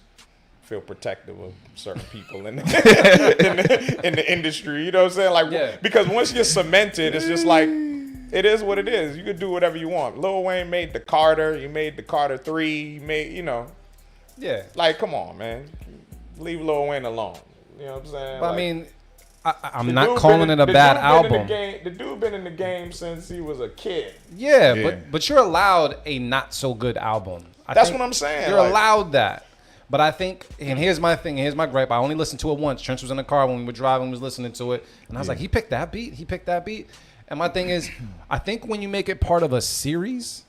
Speaker 5: feel protective of certain people in the industry. You know what I'm saying? Like,
Speaker 1: Yeah.
Speaker 5: because once you're cemented, it's just like, it is what it is. You can do whatever you want. Lil Wayne made the Carter. You made the Carter 3. You made, you know.
Speaker 1: Yeah.
Speaker 5: Like, come on, man. Leave Lil Wayne alone. You know what I'm saying?
Speaker 1: But
Speaker 5: Like,
Speaker 1: I mean, I'm
Speaker 5: the
Speaker 1: not
Speaker 5: dude
Speaker 1: calling
Speaker 5: been
Speaker 1: it
Speaker 5: in-
Speaker 1: a
Speaker 5: the
Speaker 1: bad
Speaker 5: dude been in
Speaker 1: album.
Speaker 5: the game- the dude been in the game since he was a kid.
Speaker 1: Yeah,
Speaker 4: Yeah.
Speaker 1: but you're allowed a not so good album.
Speaker 5: That's what I'm saying,
Speaker 1: You're
Speaker 5: like-
Speaker 1: allowed that. But I think, and here's my thing, here's my gripe. I only listened to it once. Trench was in the car when we were driving, was listening to it, and I was like, he picked that beat. And my thing is, I think when you make it part of a series,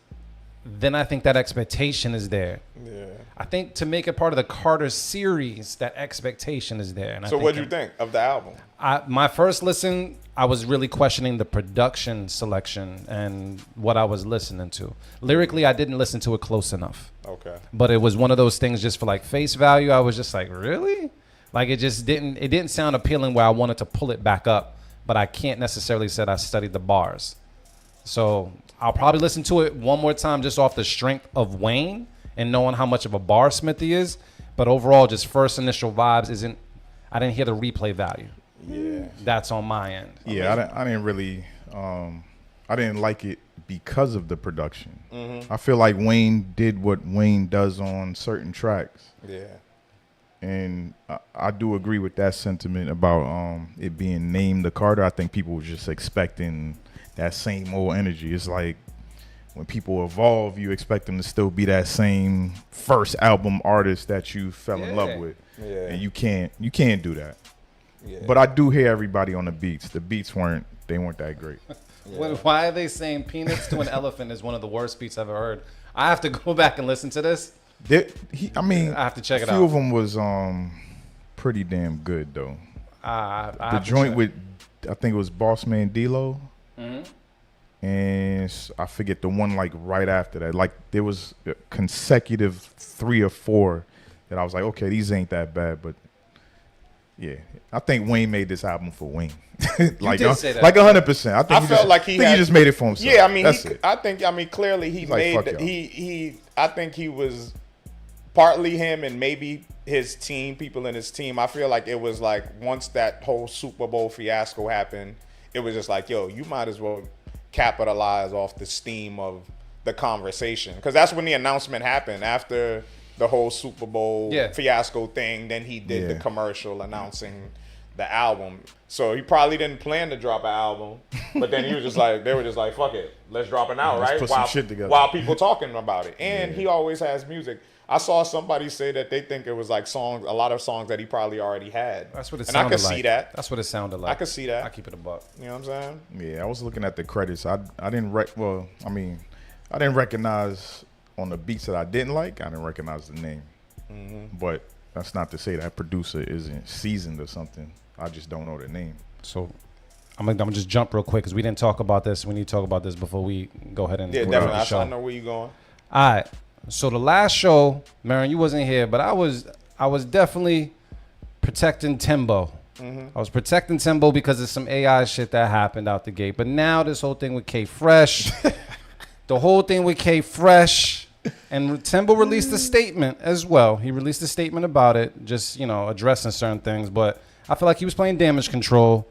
Speaker 1: then I think that expectation is there.
Speaker 5: Yeah.
Speaker 1: I think to make it part of the Carter series, that expectation is there. And
Speaker 5: So what do you think of the album?
Speaker 1: My first listen, I was really questioning the production selection and what I was listening to. Lyrically, I didn't listen to it close enough.
Speaker 5: Okay.
Speaker 1: But it was one of those things just for like face value. I was just like, really? Like it didn't sound appealing where I wanted to pull it back up, but I can't necessarily say I studied the bars. So I'll probably listen to it one more time just off the strength of Wayne and knowing how much of a barsmith he is. But overall, just first initial vibes I didn't hear the replay value.
Speaker 5: Yeah.
Speaker 1: That's on my end.
Speaker 4: Yeah, I didn't really, I didn't like it because of the production.
Speaker 5: Mm-hmm.
Speaker 4: I feel like Wayne did what Wayne does on certain tracks.
Speaker 5: Yeah.
Speaker 4: And I do agree with that sentiment about it being named the Carter. I think people were just expecting that same old energy. It's like when people evolve, you expect them to still be that same first album artist that you fell in love with.
Speaker 5: Yeah.
Speaker 4: And you can't do that.
Speaker 5: Yeah.
Speaker 4: But I do hear everybody on the beats. The beats weren't that great.
Speaker 1: Why are they saying Peanuts to an Elephant is one of the worst beats I've ever heard? I have to go back and listen to this.
Speaker 4: I
Speaker 1: have to check it
Speaker 4: A
Speaker 1: out.
Speaker 4: few of them was pretty damn good though.
Speaker 1: I
Speaker 4: The
Speaker 1: have to
Speaker 4: joint
Speaker 1: check.
Speaker 4: with, I think it was Boss Man D-Lo.
Speaker 1: Mm-hmm.
Speaker 4: And I forget the one like right after that. Like there was a consecutive 3 or 4 that I was like, okay, these ain't that bad. But yeah, I think Wayne made this album for Wayne. Like,
Speaker 1: did say that.
Speaker 4: like 100%. I think
Speaker 5: He
Speaker 4: he just made it for himself.
Speaker 5: Yeah, I mean,
Speaker 4: That's it.
Speaker 5: clearly he
Speaker 4: He's like,
Speaker 5: made
Speaker 4: fuck
Speaker 5: the,
Speaker 4: y'all.
Speaker 5: I think he was partly him and maybe his team, people in his team. I feel like it was like once that whole Super Bowl fiasco happened, it was just like, yo, you might as well capitalize off the steam of the conversation, because that's when the announcement happened after the whole Super Bowl fiasco thing. Then he did the commercial announcing the album. So he probably didn't plan to drop an album, but then he was just like, they were just like, fuck it, let's drop it out,
Speaker 4: Let's
Speaker 5: right?
Speaker 4: put some shit together.
Speaker 5: While people talking about it. And he always has music. I saw somebody say that they think it was like a lot of songs that he probably already had.
Speaker 1: That's what it
Speaker 5: and
Speaker 1: sounded like.
Speaker 5: I could see that.
Speaker 1: That's what it sounded like.
Speaker 5: I could see that.
Speaker 1: I keep it a buck.
Speaker 5: You know what I'm saying?
Speaker 4: Yeah, I was looking at the credits. I didn't I didn't recognize on the beats that I didn't like. I didn't recognize the name.
Speaker 5: Mm-hmm.
Speaker 4: But that's not to say that producer isn't seasoned or something. I just don't know the name.
Speaker 1: So I'm gonna just jump real quick because we didn't talk about this. We need to talk about this before we go ahead and
Speaker 5: Yeah,
Speaker 1: wrap
Speaker 5: definitely.
Speaker 1: the show.
Speaker 5: I know where you're going.
Speaker 1: All right. So the last show, Marin, you wasn't here, but I was definitely protecting Timbo.
Speaker 5: Mm-hmm.
Speaker 1: I was protecting Timbo because of some AI shit that happened out the gate. But now this whole thing with K Fresh, the whole thing with K Fresh, and Timbo released a statement as well. He released a statement about it, just, addressing certain things. But I feel like he was playing damage control.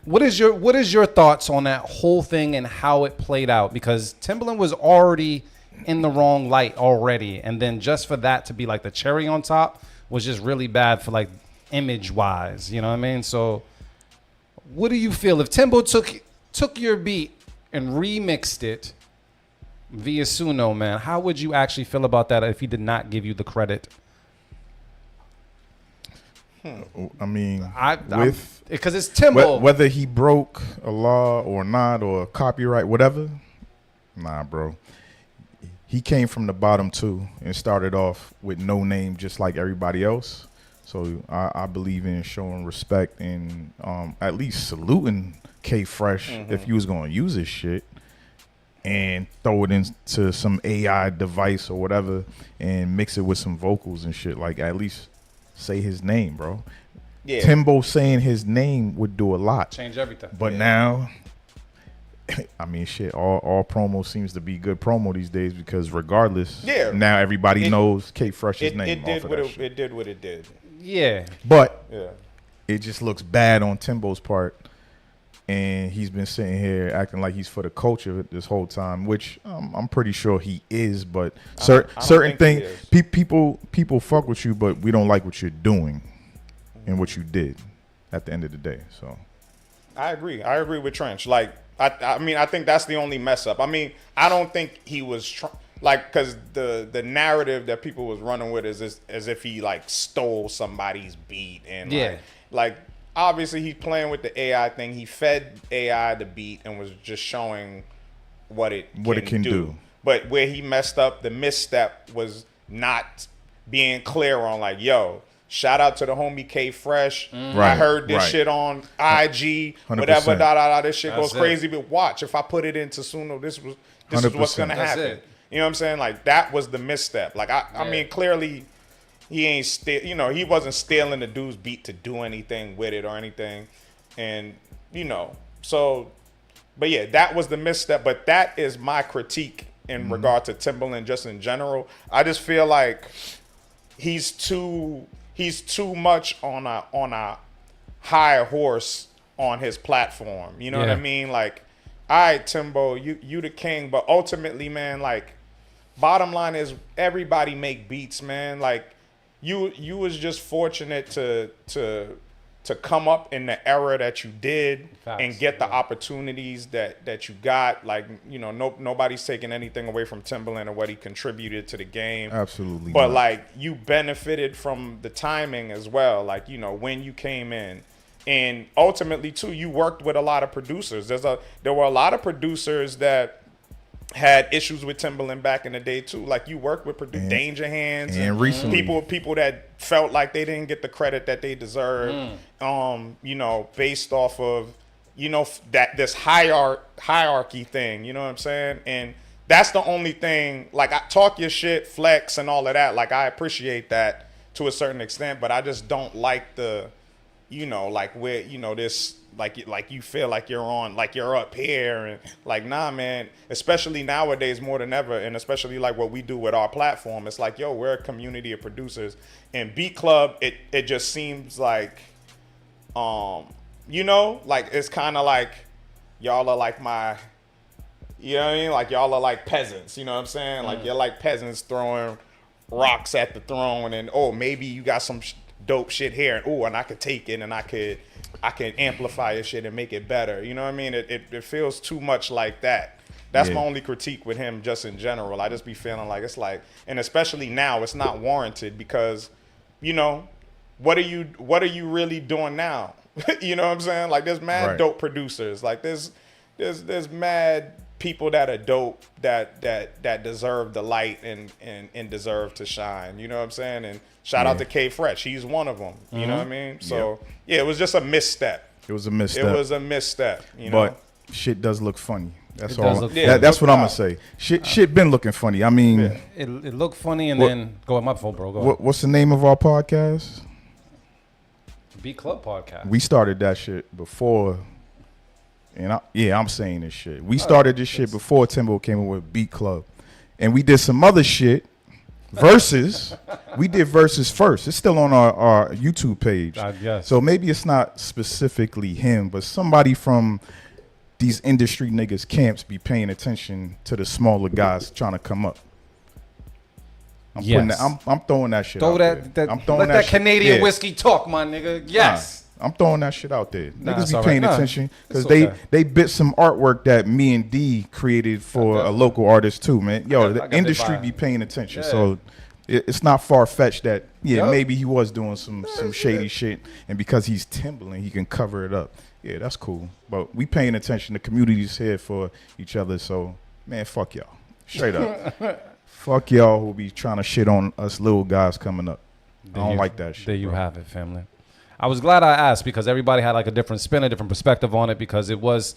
Speaker 1: What is your thoughts on that whole thing and how it played out? Because Timbaland was already in the wrong light already, and then just for that to be like the cherry on top was just really bad for like image wise. You know what I mean? So, what do you feel if Timbo took your beat and remixed it via Suno, man? How would you actually feel about that if he did not give you the credit?
Speaker 4: I mean,
Speaker 1: because it's Timbo.
Speaker 4: Whether he broke a law or not, or copyright, whatever. Nah, bro. He came from the bottom too and started off with no name, just like everybody else. So I believe in showing respect and at least saluting K Fresh if you was gonna use his shit and throw it into some AI device or whatever and mix it with some vocals and shit. Like, at least say his name, bro. Yeah. Timbo saying his name would do a lot.
Speaker 1: Change everything.
Speaker 4: But now, I mean, shit, all promo seems to be good promo these days, because regardless, now everybody knows K Fresh's name.
Speaker 5: It did what it did.
Speaker 1: Yeah.
Speaker 4: But it just looks bad on Timbo's part. And he's been sitting here acting like he's for the culture this whole time, which I'm pretty sure he is. But certain things, people fuck with you, but we don't like what you're doing and what you did at the end of the day. So
Speaker 5: I agree with Trench. Like, I mean, I think that's the only mess up. I mean, I don't think he was because the narrative that people was running with is as if he like stole somebody's beat and like obviously he's playing with the AI thing. He fed AI the beat and was just showing what it can do. But where he messed up, the misstep was not being clear on like, yo, shout out to the homie K Fresh. I heard this shit on IG,
Speaker 4: 100%.
Speaker 5: whatever, this shit
Speaker 1: That's
Speaker 5: goes crazy. But watch, if I put it into Suno, this is what's
Speaker 4: 100%.
Speaker 5: gonna happen.
Speaker 1: That's it.
Speaker 5: You know what I'm saying? Like that was the misstep. Like I mean, clearly he ain't he wasn't stealing the dude's beat to do anything with it or anything. And so but yeah, that was the misstep. But that is my critique in regard to Timbaland just in general. I just feel like he's too much on a high horse on his platform. You know what I mean? Like, all right, Timbo, you the king, but ultimately, man, like, bottom line is everybody make beats, man. Like, you was just fortunate to come up in the era that you did. Facts, and get the opportunities that you got. Like, nobody's taking anything away from Timbaland or what he contributed to the game.
Speaker 4: Absolutely.
Speaker 5: But
Speaker 4: not.
Speaker 5: like, you benefited from the timing as well. Like, when you came in. And ultimately too, you worked with a lot of producers. There were a lot of producers that had issues with Timbaland back in the day too. Like, you worked with Danger Hands
Speaker 4: and recently
Speaker 5: people that felt like they didn't get the credit that they deserved. Based off of that this hierarchy thing. You know what I'm saying? And that's the only thing. Like, I talk your shit, flex, and all of that. Like, I appreciate that to a certain extent, but I just don't like the like where this like you feel like you're on, like you're up here, and like, nah, man, especially nowadays more than ever, and especially like what we do with our platform, it's like, yo, we're a community of producers. And Beat Club, it just seems like like it's kind of like y'all are like my, you know what I mean, like y'all are like peasants, you know what I'm saying? Like, you're like peasants throwing rocks at the throne, and maybe you got some dope shit here, and I could take it and I could amplify your shit and make it better. You know what I mean? It feels too much like that. That's my only critique with him just in general. I just be feeling like it's like, and especially now, it's not warranted because, what are you really doing now? You know what I'm saying? Like, there's mad dope producers. Like, there's mad people that are dope that deserve the light and deserve to shine. You know what I'm saying? And shout out to K Fresh. He's one of them. You know what I mean? So it was just a misstep.
Speaker 4: It was a misstep.
Speaker 5: But
Speaker 4: shit does look funny. That's
Speaker 1: It
Speaker 4: all.
Speaker 1: does look
Speaker 4: That's what I'm gonna say. Shit been looking funny. I mean,
Speaker 1: it looked funny, and then go ahead, my phone, bro. Go ahead.
Speaker 4: What's the name of our podcast?
Speaker 1: Beat Club Podcast.
Speaker 4: We started that shit before. And I'm saying this shit. We started this shit before Timbo came in with Beat Club. And we did some other shit. Versus. We did Versus first. It's still on our YouTube page.
Speaker 1: Yes.
Speaker 4: So maybe it's not specifically him, but somebody from these industry niggas camps be paying attention to the smaller guys trying to come up. I'm throwing that shit out there. I'm throwing
Speaker 1: let that Canadian whiskey talk, my nigga. Yes.
Speaker 4: I'm throwing that shit out there. Niggas be
Speaker 1: all
Speaker 4: paying
Speaker 1: right.
Speaker 4: attention because
Speaker 1: okay.
Speaker 4: they bit some artwork that me and D created for a local artist too, man. Yo, the industry be paying attention, so it's not far fetched that maybe he was doing some shady shit, and because he's Timbaland, he can cover it up. Yeah, that's cool. But we paying attention. The community's here for each other, so man, fuck y'all, straight up. Fuck y'all who be trying to shit on us little guys coming up. I don't like that shit.
Speaker 1: There you have it, family. I was glad I asked because everybody had like a different spin, a different perspective on it because it was,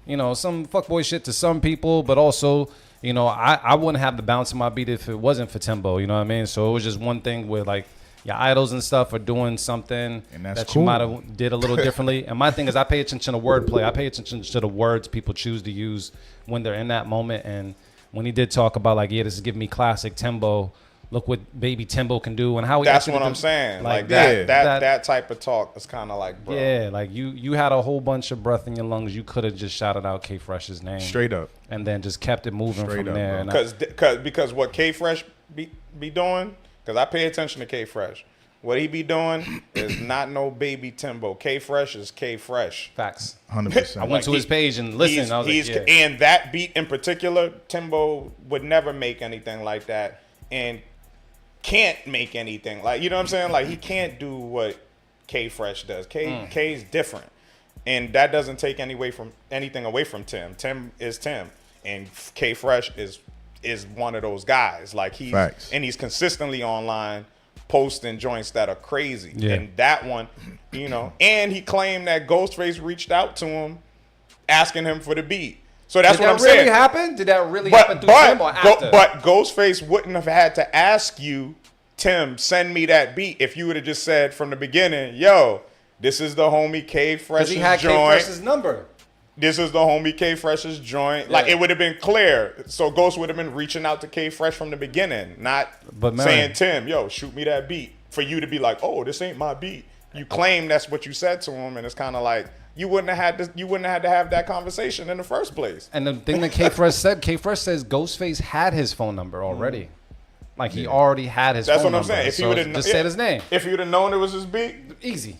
Speaker 1: some fuckboy shit to some people, but also, I wouldn't have the bounce in my beat if it wasn't for Timbo, you know what I mean? So it was just one thing where like your idols and stuff are doing something that cool. You might have did a little differently. And my thing is I pay attention to wordplay. I pay attention to the words people choose to use when they're in that moment. And when he did talk about like, this is giving me classic Timbo, look what baby Timbo can do and how he.
Speaker 5: That's what I'm saying. Like that type of talk is kind of like, bro.
Speaker 1: Yeah, like you had a whole bunch of breath in your lungs. You could have just shouted out K Fresh's name
Speaker 4: straight up,
Speaker 1: and then just kept it moving straight from there.
Speaker 5: Because what K Fresh be doing, because I pay attention to K Fresh. What he be doing is not no baby Timbo. K Fresh is K Fresh.
Speaker 1: Facts.
Speaker 4: 100%.
Speaker 1: I went to his page and listened. I was like,
Speaker 5: and that beat in particular, Timbo would never make anything like that, and can't make anything like, you know what I'm saying? Like, he can't do what K Fresh does. K's different, and that doesn't take anything away from Tim. Tim is Tim, and K Fresh is one of those guys. Like he's consistently online posting joints that are crazy.
Speaker 1: Yeah.
Speaker 5: And that one, and he claimed that Ghostface reached out to him asking him for the beat. So that's what I'm saying.
Speaker 1: Did that really happen? Did that really happen through Tim or after?
Speaker 5: But Ghostface wouldn't have had to ask you, Tim, send me that beat, if you would have just said from the beginning, yo, this is the homie K Fresh's joint.
Speaker 1: Because he had K Fresh's number.
Speaker 5: This is the homie K Fresh's joint. Like, it would have been clear. So Ghost would have been reaching out to K Fresh from the beginning, not saying, Tim, yo, shoot me that beat. For you to be like, oh, this ain't my beat. You claim that's what you said to him, and it's kind of like, you wouldn't have had to have that conversation in the first place.
Speaker 1: And the thing that K Fresh said, K Fresh says Ghostface had his phone number already. Like he already had his phone number.
Speaker 5: That's what I'm saying. If he
Speaker 1: so
Speaker 5: would have
Speaker 1: just said his name.
Speaker 5: If he would have known it was his beat,
Speaker 1: easy.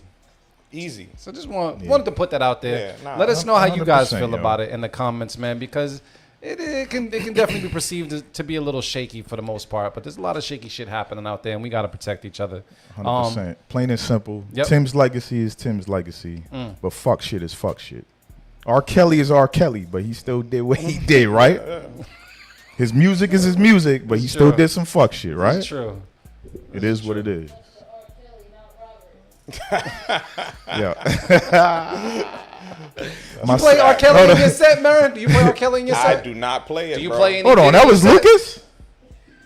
Speaker 5: So
Speaker 1: just wanted to put that out there.
Speaker 5: Yeah,
Speaker 1: Let us know how you guys feel
Speaker 4: yo.
Speaker 1: about it in the comments, man, because it can definitely be perceived to be a little shaky for the most part, but there's a lot of shaky shit happening out there, and we got to protect each other.
Speaker 4: 100%. Plain and simple.
Speaker 1: Yep.
Speaker 4: Tim's legacy is Tim's legacy, but fuck shit is fuck shit. R. Kelly is R. Kelly, but he still did what he did, right? His music is his music, but he still did some fuck shit, right?
Speaker 1: It's true.
Speaker 4: It is what it is. Yeah.
Speaker 1: You play R. Kelly in your set, Marin? Do you play R. Kelly in your set?
Speaker 5: I do not play it.
Speaker 1: Do you
Speaker 5: bro.
Speaker 1: play any
Speaker 4: Hold on,
Speaker 1: Diddy
Speaker 4: that
Speaker 1: in
Speaker 4: was
Speaker 1: your set?
Speaker 4: Lucas?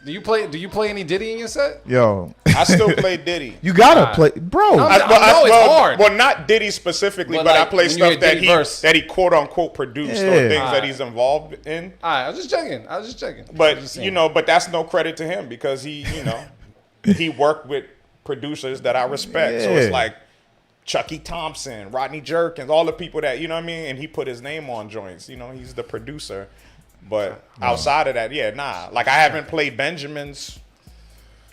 Speaker 1: Do you play any Diddy in your set?
Speaker 4: Yo.
Speaker 5: I still play Diddy.
Speaker 4: You gotta play, bro.
Speaker 1: I know it's hard.
Speaker 5: Well, not Diddy specifically,
Speaker 1: But
Speaker 5: but I
Speaker 1: like,
Speaker 5: play
Speaker 1: when you hear
Speaker 5: stuff that
Speaker 1: Diddy verse.
Speaker 5: he quote unquote produced or
Speaker 4: Yeah.
Speaker 5: things that he's involved in.
Speaker 1: All right, I was just checking.
Speaker 5: But but that's no credit to him because he worked with producers that I respect. So it's
Speaker 4: Yeah.
Speaker 5: like Chucky Thompson, Rodney Jerkins, all the people that and he put his name on joints. He's the producer. But outside of that, like I haven't played Benjamin's.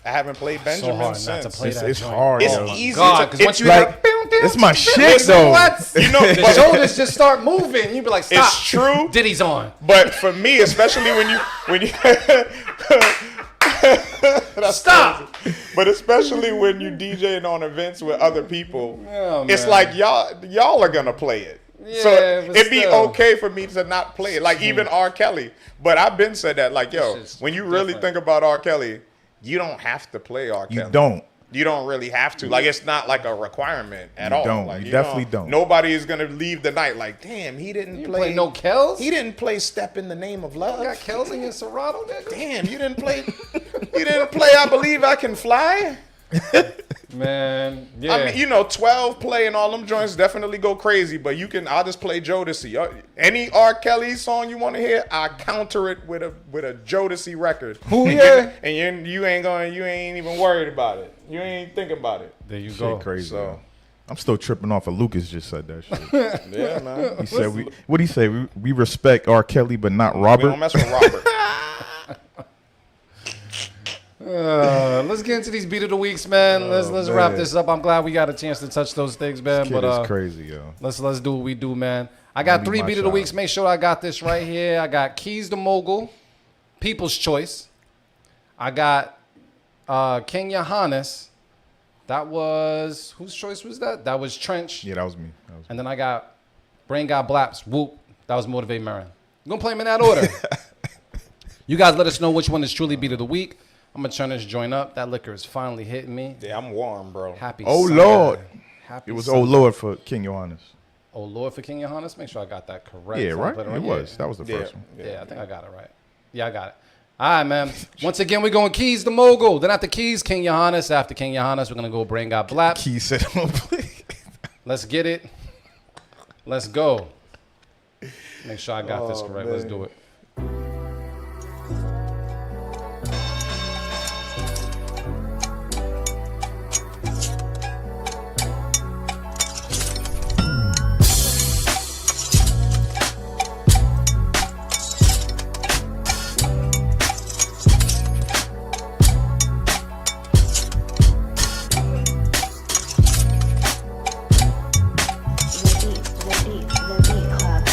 Speaker 1: So hard not to
Speaker 5: since.
Speaker 1: play that
Speaker 4: It's
Speaker 1: joint.
Speaker 4: hard.
Speaker 5: It's
Speaker 4: yo.
Speaker 5: easy.
Speaker 1: God, because once you
Speaker 4: like, it's my shit though.
Speaker 1: the shoulders just start moving. You be like, stop.
Speaker 5: It's true.
Speaker 1: Diddy's on.
Speaker 5: But for me, especially when you that's
Speaker 1: Stop.
Speaker 5: crazy. But especially when you DJing on events with other people,
Speaker 1: Yeah,
Speaker 5: it's
Speaker 1: man.
Speaker 5: like y'all are gonna play it. So
Speaker 1: Yeah, but
Speaker 5: it'd be
Speaker 1: still.
Speaker 5: okay for me to not play it. Like even R. Kelly. But I've been said that, like, yo,
Speaker 1: This is
Speaker 5: when you really
Speaker 1: different.
Speaker 5: think about R. Kelly, you don't have to play R. Kelly.
Speaker 4: You don't.
Speaker 5: You don't really have to. Like, it's not like a requirement at all.
Speaker 4: don't.
Speaker 5: Like,
Speaker 4: You definitely don't.
Speaker 5: Nobody is gonna leave the night like, damn, he didn't
Speaker 1: You
Speaker 5: play
Speaker 1: play no Kells?
Speaker 5: He didn't play "Step in the Name of Love."
Speaker 1: You got Kells in your Serato, nigga?
Speaker 5: Damn, you didn't play. You didn't play "I Believe I Can Fly."
Speaker 1: Man, yeah.
Speaker 5: I mean, 12 play and all them joints definitely go crazy. But I'll just play Jodeci. Any R. Kelly song you want to hear, I counter it with a Jodeci record.
Speaker 1: Who, yeah?
Speaker 5: And you ain't even worried about it. You ain't thinking about it.
Speaker 1: There you
Speaker 4: Shit
Speaker 1: go.
Speaker 4: crazy.
Speaker 5: So-
Speaker 4: yo. I'm still tripping off of Lucas just said that shit.
Speaker 5: Yeah, man.
Speaker 4: He said what'd he say? We respect R. Kelly but not
Speaker 5: We
Speaker 4: Robert.
Speaker 5: don't mess with Robert.
Speaker 1: Let's get into these beat of the weeks, man. Let's wrap
Speaker 4: man.
Speaker 1: this up. I'm glad we got a chance to touch those things, man.
Speaker 4: Kid
Speaker 1: But
Speaker 4: is crazy, yo.
Speaker 1: let's do what we do, man. I got
Speaker 4: Only
Speaker 1: 3
Speaker 4: my
Speaker 1: beat of the
Speaker 4: child.
Speaker 1: weeks. Make sure I got this right here. I got Keys to Mogul, People's Choice. I got King Johannes. That was whose choice was that? That was Trench.
Speaker 4: Yeah, that was me.
Speaker 1: And then I got Brain God Blaps. Whoop. That was Motivate Marin. I'm gonna play them in that order. You guys let us know which one is truly beat of the week. I'm gonna turn this joint up. That liquor is finally hitting me.
Speaker 5: Yeah, I'm warm, bro.
Speaker 1: Happy
Speaker 4: Oh,
Speaker 1: Sunday.
Speaker 4: Lord.
Speaker 1: Happy
Speaker 4: It was
Speaker 1: Sunday.
Speaker 4: Oh Lord for King Johannes.
Speaker 1: Oh Lord for King Johannes. Make sure I got that correct.
Speaker 4: Yeah,
Speaker 1: So
Speaker 4: right?
Speaker 1: I'll put
Speaker 4: It
Speaker 1: on-
Speaker 4: was.
Speaker 1: yeah.
Speaker 4: That was the first one.
Speaker 1: Yeah, I think I got it right. Yeah, I got it. All right, man. Once again, we're going Keys to Mogul. Then after Keys, King Johannes. After King Johannes, we're going to go Brain God Blaps.
Speaker 4: Key said, "Oh, please."
Speaker 1: Let's get it. Let's go. Make sure I got this correct. Let's do it.
Speaker 7: The beat club.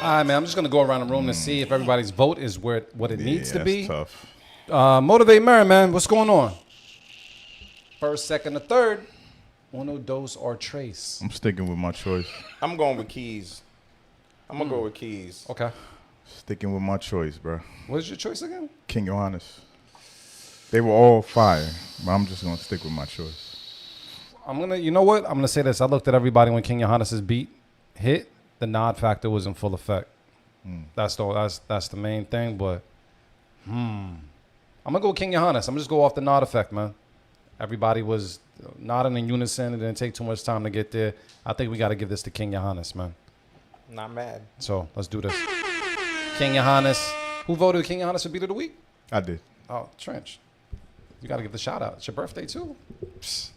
Speaker 1: All right, man. I'm just gonna go around the room to see if everybody's vote is what it needs to be.
Speaker 4: Tough.
Speaker 1: Motivate Mary, man. What's going on? First, second, or third. Uno, dos, or tres.
Speaker 4: I'm sticking with my choice.
Speaker 5: I'm going with Keys. I'm gonna go with Keys.
Speaker 1: Okay.
Speaker 4: Sticking with my choice, bro.
Speaker 1: What is your choice again?
Speaker 4: King Johannes. They were all fire, but I'm just gonna stick with my choice.
Speaker 1: You know what? I'm gonna say this. I looked at everybody when King Johannes' beat hit. The nod factor was in full effect. That's the main thing. But I'm gonna go with King Johannes. I'm just go off the nod effect, man. Everybody was nodding in unison. It didn't take too much time to get there. I think we got to give this to King Johannes, man.
Speaker 5: Not mad.
Speaker 1: So let's do this. King Johannes. Who voted King Johannes for beat of the week?
Speaker 4: I did.
Speaker 1: Oh, Trench. You got to give the shout out. It's your birthday too. Psst.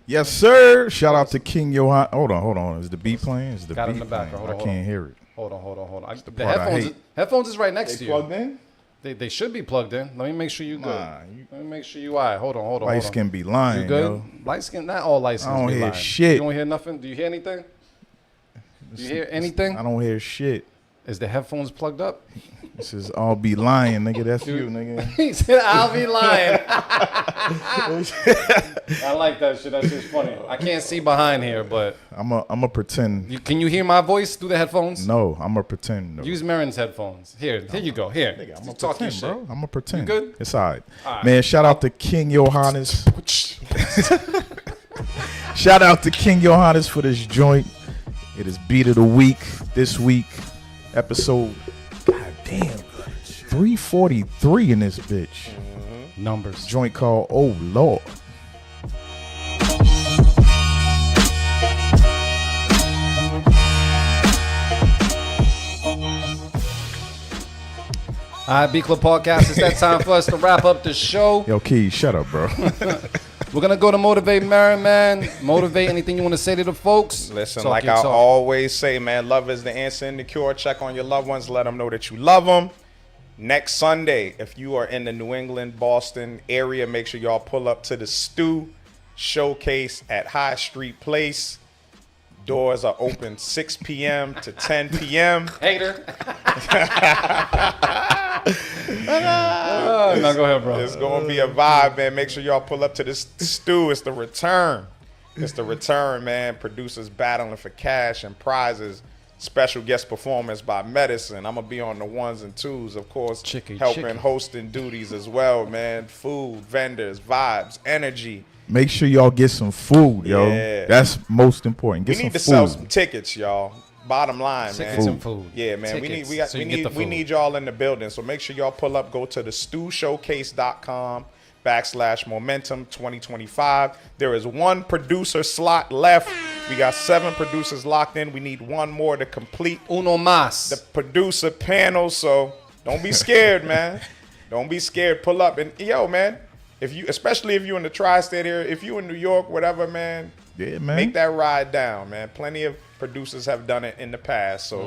Speaker 4: Yes, sir. Shout out to King Johannes. Hold on. Is the beat playing? Is the
Speaker 1: Got it
Speaker 4: beat
Speaker 1: in the background.
Speaker 4: playing?
Speaker 1: Hold
Speaker 4: I
Speaker 1: on.
Speaker 4: can't hear it.
Speaker 1: Hold on. The
Speaker 4: part I hate.
Speaker 1: Headphones is right next to you.
Speaker 4: Plugged in?
Speaker 1: They should be plugged in. Let me make sure you good.
Speaker 4: Nah,
Speaker 1: Let me make sure you all right. Hold on.
Speaker 4: Light skin be lying,
Speaker 1: You good?
Speaker 4: yo.
Speaker 1: Light skin, not all light skins
Speaker 4: I don't
Speaker 1: be
Speaker 4: hear
Speaker 1: lying.
Speaker 4: shit.
Speaker 1: You don't hear nothing? Do you hear anything? Do you hear anything?
Speaker 4: I don't hear shit.
Speaker 1: Is the headphones plugged up?
Speaker 4: This is all be lying, nigga. That's you, nigga.
Speaker 1: He said, I'll be lying. I like that shit. That's just funny. I can't see behind here, but
Speaker 4: I'm a pretend.
Speaker 1: can you hear my voice through the headphones?
Speaker 4: No, I'm a pretend. No.
Speaker 1: Use Marin's headphones. Here you go. Here.
Speaker 4: Nigga, I'm
Speaker 1: You
Speaker 4: a
Speaker 1: talk your
Speaker 4: pretend,
Speaker 1: shit.
Speaker 4: bro. I'm a pretend.
Speaker 1: You good?
Speaker 4: It's all right.
Speaker 1: All right.
Speaker 4: Man, shout out to King Johannes. Shout out to King Johannes for this joint. It is beat of the week this week. Episode, goddamn, 343 in this bitch.
Speaker 1: Numbers.
Speaker 4: Joint called Oh Lord.
Speaker 1: All right, B Club Podcast. It's that time for us to wrap up the show.
Speaker 4: Yo, Key, shut up, bro.
Speaker 1: We're going to go to Motivate Mary, man. Motivate, anything you want to say to the folks?
Speaker 5: Listen,
Speaker 1: Talk
Speaker 5: like
Speaker 1: your
Speaker 5: I
Speaker 1: talk.
Speaker 5: always say, man, love is the answer and the cure. Check on your loved ones. Let them know that you love them. Next Sunday, if you are in the New England, Boston area, make sure y'all pull up to the Stew Showcase at High Street Place. Doors are open 6 p.m. to 10 p.m.
Speaker 1: Hater. No, go ahead, bro.
Speaker 5: It's going to be a vibe, man. Make sure y'all pull up to this Stew. It's the return. It's the return, man. Producers battling for cash and prizes. Special guest performance by Medicine. I'm going to be on the ones and twos, of course, helping hosting duties as well, man. Food, vendors, vibes, energy.
Speaker 4: Make sure y'all get some food, yo.
Speaker 5: Yeah.
Speaker 4: That's most important. Get
Speaker 5: We need to
Speaker 4: some
Speaker 5: sell
Speaker 4: food.
Speaker 5: some tickets, y'all. Bottom line,
Speaker 1: Tickets
Speaker 5: man.
Speaker 1: and food.
Speaker 5: Yeah, man.
Speaker 1: Tickets,
Speaker 5: We
Speaker 1: so you can get the
Speaker 5: we
Speaker 1: food.
Speaker 5: need y'all in the building. So make sure y'all pull up. Go to the stewshowcase.com/momentum 2025. There is one producer slot left. We got 7 producers locked in. We need one more to complete
Speaker 1: Uno más.
Speaker 5: the producer panel. So don't be scared, man. Don't be scared. Pull up. And yo, man, especially if you're in the tri-state area, if you're in New York, whatever, man,
Speaker 4: Yeah, man.
Speaker 5: make that ride down, man. Plenty of producers have done it in the past. So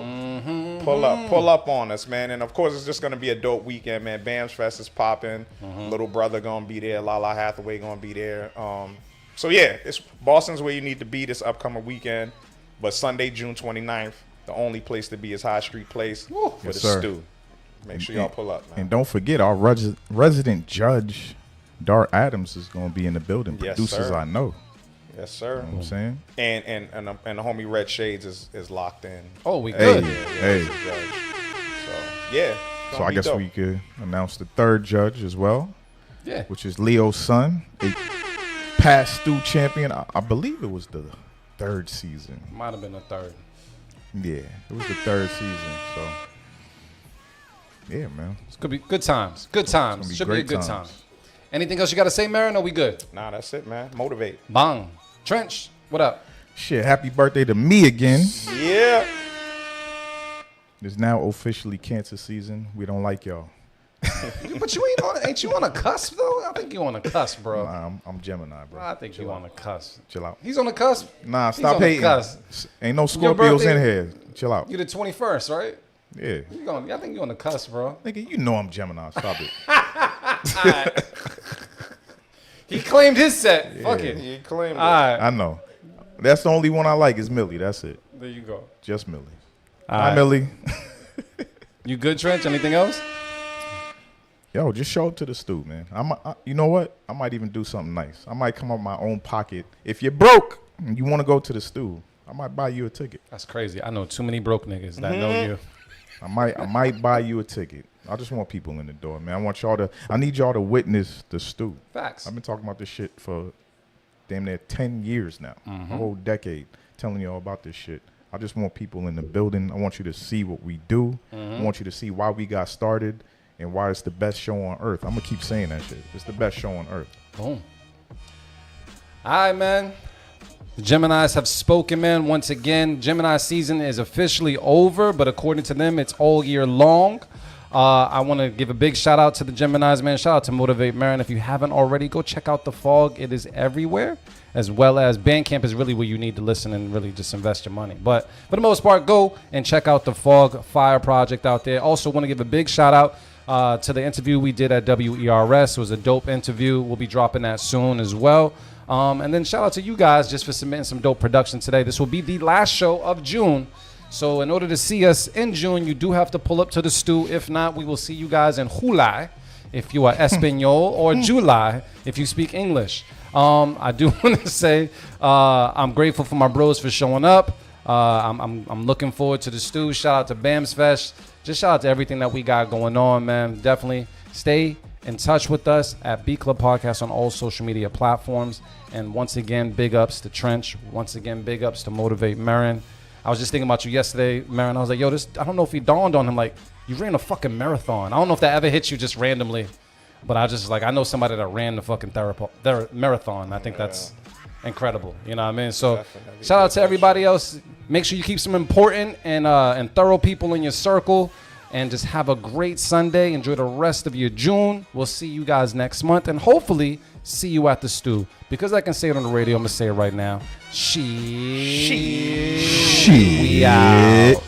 Speaker 5: pull up on us, man. And of course, it's just going to be a dope weekend, man. Bams Fest is popping. Little Brother going to be there. Lala Hathaway going to be there. So yeah, it's Boston's where you need to be this upcoming weekend. But Sunday, June 29th, the only place to be is High Street Place for
Speaker 4: Yes,
Speaker 5: the
Speaker 4: sir.
Speaker 5: stew. Make sure y'all pull up, man.
Speaker 4: And don't forget, our resident judge, Dart Adams, is going to be in the building.
Speaker 5: Yes,
Speaker 4: Producers
Speaker 5: sir.
Speaker 4: I know.
Speaker 5: Yes, sir.
Speaker 4: You know what I'm saying?
Speaker 5: And the homie Red Shades is locked in.
Speaker 1: Oh, we
Speaker 4: Hey,
Speaker 1: good.
Speaker 4: hey.
Speaker 5: As a judge. So yeah.
Speaker 4: So I guess we could announce the third judge as well,
Speaker 1: Yeah.
Speaker 4: which is Leo's son, a past Stew champion. I believe it was the 3rd season.
Speaker 1: Might have been the third.
Speaker 4: Yeah, it was the 3rd season. So, yeah, man.
Speaker 1: It's gonna be good times. Good times.
Speaker 4: be
Speaker 1: Should be a
Speaker 4: great
Speaker 1: good time.
Speaker 4: times.
Speaker 1: Anything else you got to say, Marin? Or we good?
Speaker 5: Nah, that's it, man. Motivate.
Speaker 1: Bang. Trench, what up?
Speaker 4: Shit, happy birthday to me again.
Speaker 5: Yeah.
Speaker 4: It's now officially cancer season. We don't like y'all.
Speaker 1: But you ain't you on a cusp though? I think you on a cusp, bro.
Speaker 4: Nah, I'm Gemini, bro.
Speaker 1: I think you on a cusp.
Speaker 4: Chill out.
Speaker 1: He's on the cusp.
Speaker 4: Nah,
Speaker 1: He's
Speaker 4: stop
Speaker 1: on the
Speaker 4: hating.
Speaker 1: cusp.
Speaker 4: Ain't no
Speaker 1: Your
Speaker 4: Scorpios in
Speaker 1: birthday-
Speaker 4: here. Chill out.
Speaker 1: You the 21st, right?
Speaker 4: Yeah.
Speaker 1: I think you on the cusp, bro.
Speaker 4: Nigga, you know I'm Gemini. Stop it.
Speaker 1: He claimed his set. Fuck it.
Speaker 5: You claimed it.
Speaker 1: All right.
Speaker 4: I know. That's the only one I like is Millie. That's it.
Speaker 1: There you go.
Speaker 4: Just Millie.
Speaker 1: All
Speaker 4: Hi,
Speaker 1: right.
Speaker 4: Millie.
Speaker 1: You good, Trench? Anything else?
Speaker 4: Yo, just show up to the stew, man. You know what? I might even do something nice. I might come out of my own pocket. If you're broke and you want to go to the stew, I might buy you a ticket.
Speaker 1: That's crazy. I know too many broke niggas that know you.
Speaker 4: I might buy you a ticket. I just want people in the door, man. I need y'all to witness the stew.
Speaker 1: Facts.
Speaker 4: I've been talking about this shit for damn near 10 years now, a whole decade, telling y'all about this shit. I just want people in the building. I want you to see what we do. I want you to see why we got started and why it's the best show on earth. I'm going to keep saying that shit. It's the best show on earth.
Speaker 1: Boom. All right, man. The Geminis have spoken, man. Once again, Gemini season is officially over, but according to them, it's all year long. I want to give a big shout out to the Geminis, man. Shout out to Motivate Marin. If you haven't already, go check out The Fog. It is everywhere, as well as Bandcamp is really where you need to listen and really just invest your money. But for the most part, go and check out The Fog Fire Project out there. Also want to give a big shout out to the interview we did at WERS. It was a dope interview. We'll be dropping that soon as well. And then shout out to you guys just for submitting some dope production today. This will be the last show of June. So in order to see us in June, you do have to pull up to the stew. If not, we will see you guys in July if you are Espanol or July if you speak English. I do want to say I'm grateful for my bros for showing up. I'm looking forward to the stew. Shout out to Bams Fest. Just shout out to everything that we got going on, man. Definitely stay in touch with us at B Club Podcast on all social media platforms. And once again, big ups to Trench. Once again, big ups to Motivate Marin. I was just thinking about you yesterday, Marin. I was like, yo, I don't know if he dawned on him, like, you ran a fucking marathon. I don't know if that ever hit you just randomly, but I just, like, I know somebody that ran the fucking marathon. I think that's incredible. You know what I mean? So definitely. Shout out to everybody else. Make sure you keep some important and thorough people in your circle. And just have a great Sunday. Enjoy the rest of your June. We'll see you guys next month. And hopefully see you at the stew. Because I can say it on the radio, I'm going to say it right now. We out.